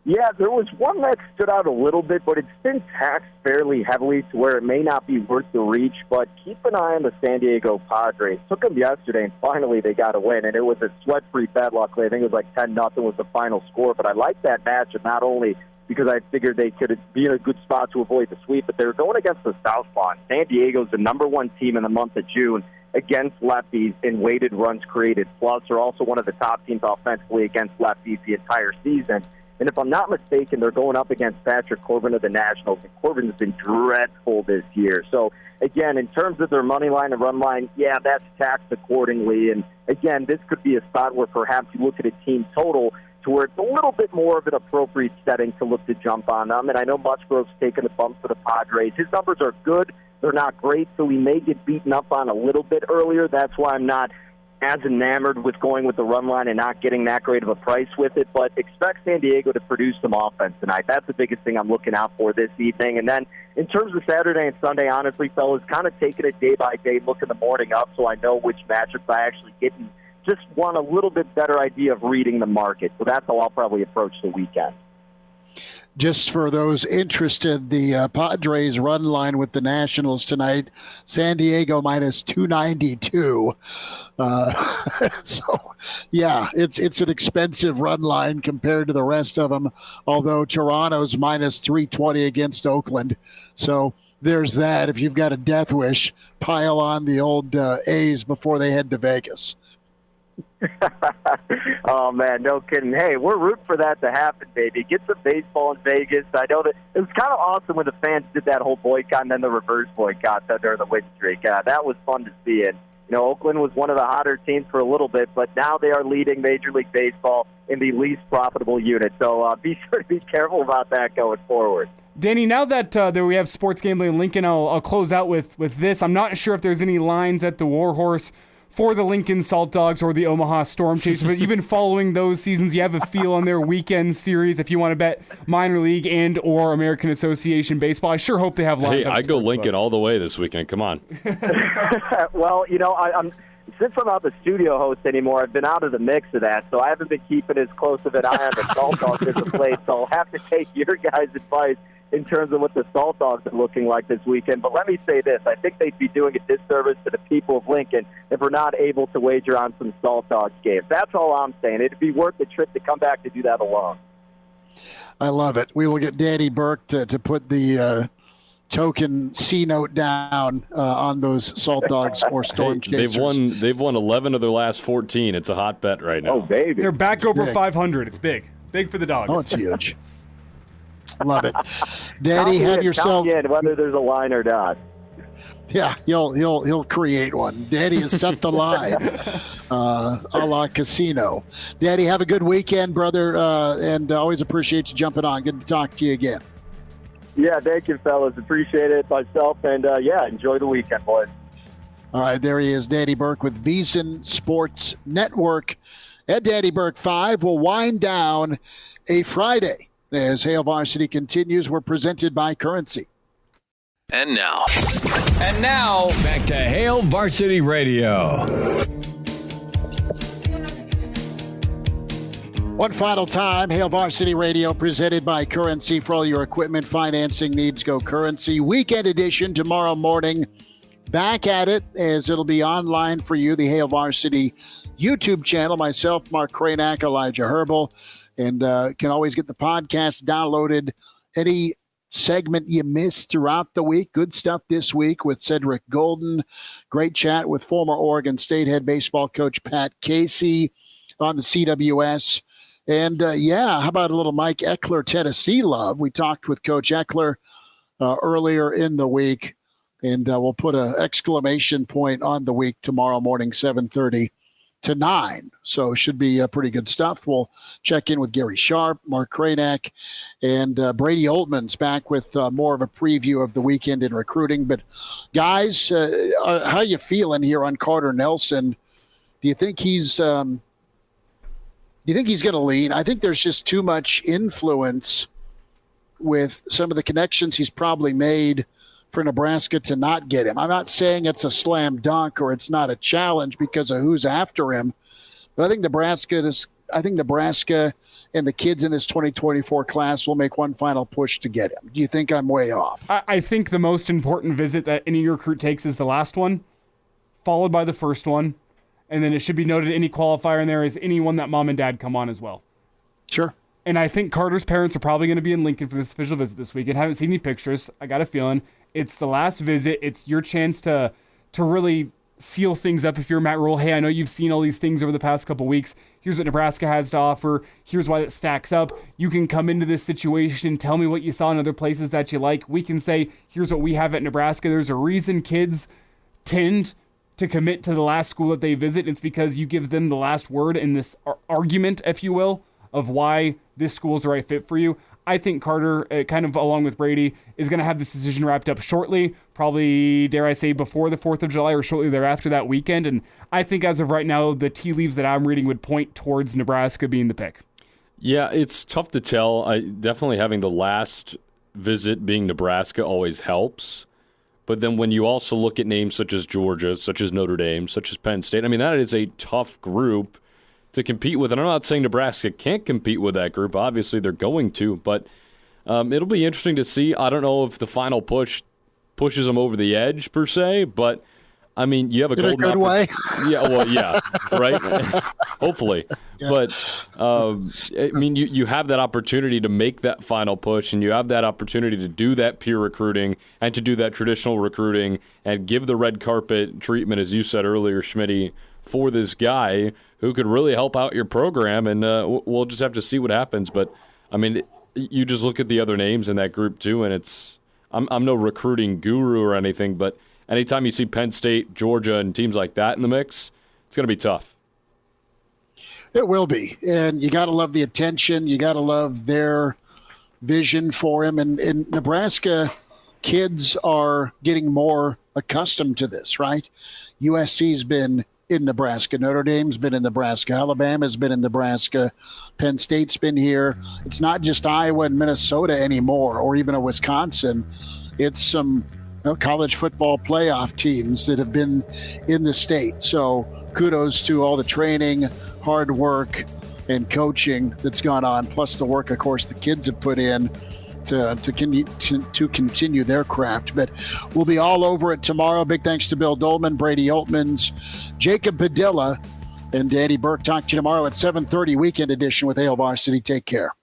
Yeah, there was one that stood out a little bit, but it's been taxed fairly heavily to where it may not be worth the reach. But keep an eye on the San Diego Padres. Took them yesterday, and finally they got a win. And it was a sweat-free bet, luckily. I think it was like 10-0 was the final score. But I like that matchup, not only because I figured they could be in a good spot to avoid the sweep, but they were going against the Southpaw. San Diego's the number 1 team in the month of June against lefties in weighted runs created. Plus, they're also one of the top teams offensively against lefties the entire season. And if I'm not mistaken, they're going up against Patrick Corbin of the Nationals, and Corbin's been dreadful this year. So, again, in terms of their money line and run line, yeah, that's taxed accordingly. And, again, this could be a spot where perhaps you look at a team total to where it's a little bit more of an appropriate setting to look to jump on them. And I know Musgrove's taken the bump for the Padres. His numbers are good. They're not great, so he may get beaten up on a little bit earlier. That's why I'm not as enamored with going with the run line and not getting that great of a price with it. But expect San Diego to produce some offense tonight. That's the biggest thing I'm looking out for this evening. And then in terms of Saturday and Sunday, honestly, fellas, kind of taking it day by day, looking the morning up so I know which matchups I actually get and just want a little bit better idea of reading the market. So that's how I'll probably approach the weekend. Just for those interested, the Padres run line with the Nationals tonight, San Diego minus 292. So, yeah, it's an expensive run line compared to the rest of them, although Toronto's minus 320 against Oakland. So there's that. If you've got a death wish, pile on the old A's before they head to Vegas. Oh, man, no kidding. Hey, we're rooting for that to happen, baby. Get some baseball in Vegas. I know that it was kind of awesome when the fans did that whole boycott and then the reverse boycott during the win streak. That was fun to see. And, Oakland was one of the hotter teams for a little bit, but now they are leading Major League Baseball in the least profitable unit. So be sure to be careful about that going forward. Danny, now that we have sports gambling in Lincoln, I'll close out with this. I'm not sure if there's any lines at the Warhorse for the Lincoln Salt Dogs or the Omaha Storm Chasers, but you've been following those seasons. You have a feel on their weekend series if you want to bet minor league and or American Association baseball. I sure hope they have lines. Hey, I go Lincoln all the way this weekend. Come on. Well, I'm since I'm not the studio host anymore, I've been out of the mix of that, so I haven't been keeping as close of an eye on the Salt Dogs as of late, so I'll have to take your guys' advice in terms of what the Salt Dogs are looking like this weekend. But let me say this. I think they'd be doing a disservice to the people of Lincoln if we're not able to wager on some Salt Dogs games. That's all I'm saying. It'd be worth the trip to come back to do that alone. I love it. We will get Danny Burke to put the token C note down on those Salt Dogs or Storm Chasers. They've won 11 of their last 14. It's a hot bet right now. Oh, baby. They're back over 500. It's big. Big for the Dogs. Oh, it's huge. Love it. Danny, have yourself. Whether there's a line or not. Yeah, he'll create one. Danny has set the line, a la casino. Danny, have a good weekend, brother, and always appreciate you jumping on. Good to talk to you again. Yeah, thank you, fellas. Appreciate it myself, and enjoy the weekend, boys. All right, there he is, Danny Burke with VSiN Sports Network. At Danny Burke 5, we'll wind down a Friday. As Hail Varsity continues, we're presented by Currency. And now, back to Hail Varsity Radio. One final time, Hail Varsity Radio presented by Currency. For all your equipment financing needs, go Currency. Weekend edition tomorrow morning. Back at it as it'll be online for you, the Hail Varsity YouTube channel. Myself, Mark Cranack, Elijah Herbel. And can always get the podcast downloaded. Any segment you missed throughout the week. Good stuff this week with Cedric Golden. Great chat with former Oregon State head baseball coach Pat Casey on the CWS. And, how about a little Mike Eckler Tennessee love? We talked with Coach Eckler earlier in the week. And we'll put an exclamation point on the week tomorrow morning, 7:30. to 9. So it should be pretty good stuff. We'll check in with Gary Sharp, Mark Cranack, and Brady Oltmans back with more of a preview of the weekend in recruiting. But guys, how you feeling here on Carter Nelson? Do you think he's going to lean? I think there's just too much influence with some of the connections he's probably made for Nebraska to not get him. I'm not saying it's a slam dunk or it's not a challenge because of who's after him, but I think Nebraska and the kids in this 2024 class will make one final push to get him. Do you think I'm way off? I think the most important visit that any recruit takes is the last one, followed by the first one, and then it should be noted any qualifier in there is anyone that mom and dad come on as well. Sure. And I think Carter's parents are probably going to be in Lincoln for this official visit this weekend. Haven't seen any pictures. I got a feeling it's the last visit. It's your chance to really seal things up if you're Matt Rule. Hey, I know you've seen all these things over the past couple weeks. Here's what Nebraska has to offer. Here's why it stacks up. You can come into this situation, tell me what you saw in other places that you like. We can say, here's what we have at Nebraska. There's a reason kids tend to commit to the last school that they visit. It's because you give them the last word in this argument, if you will, of why this school is the right fit for you. I think Carter, kind of along with Brady, is going to have this decision wrapped up shortly, probably, dare I say, before the 4th of July or shortly thereafter that weekend. And I think as of right now, the tea leaves that I'm reading would point towards Nebraska being the pick. Yeah, it's tough to tell. Definitely having the last visit being Nebraska always helps. But then when you also look at names such as Georgia, such as Notre Dame, such as Penn State, I mean, that is a tough group to compete with. And I'm not saying Nebraska can't compete with that group. Obviously, they're going to. But it'll be interesting to see. I don't know if the final push pushes them over the edge, per se. But, I mean, you have a golden good way. Yeah, well, yeah, right? Hopefully. Yeah. But, I mean, you have that opportunity to make that final push, and you have that opportunity to do that peer recruiting and to do that traditional recruiting and give the red carpet treatment, as you said earlier, Schmidt, for this guy who could really help out your program, and we'll just have to see what happens. But, I mean, you just look at the other names in that group, too, and I'm no recruiting guru or anything, but anytime you see Penn State, Georgia, and teams like that in the mix, it's going to be tough. It will be, and you got to love the attention. You got to love their vision for him. And Nebraska kids are getting more accustomed to this, right? USC's been in Nebraska. Notre Dame's been in Nebraska. Alabama's been in Nebraska. Penn State's been here. It's not just Iowa and Minnesota anymore, or even a Wisconsin. It's some college football playoff teams that have been in the state. So kudos to all the training, hard work, and coaching that's gone on, plus the work, of course, the kids have put in to continue their craft. But we'll be all over it tomorrow. Big thanks to Bill Doleman, Brady Oltmans, Jacob Padilla, and Danny Burke. Talk to you tomorrow at 7:30, Weekend Edition with Hail Varsity. Take care.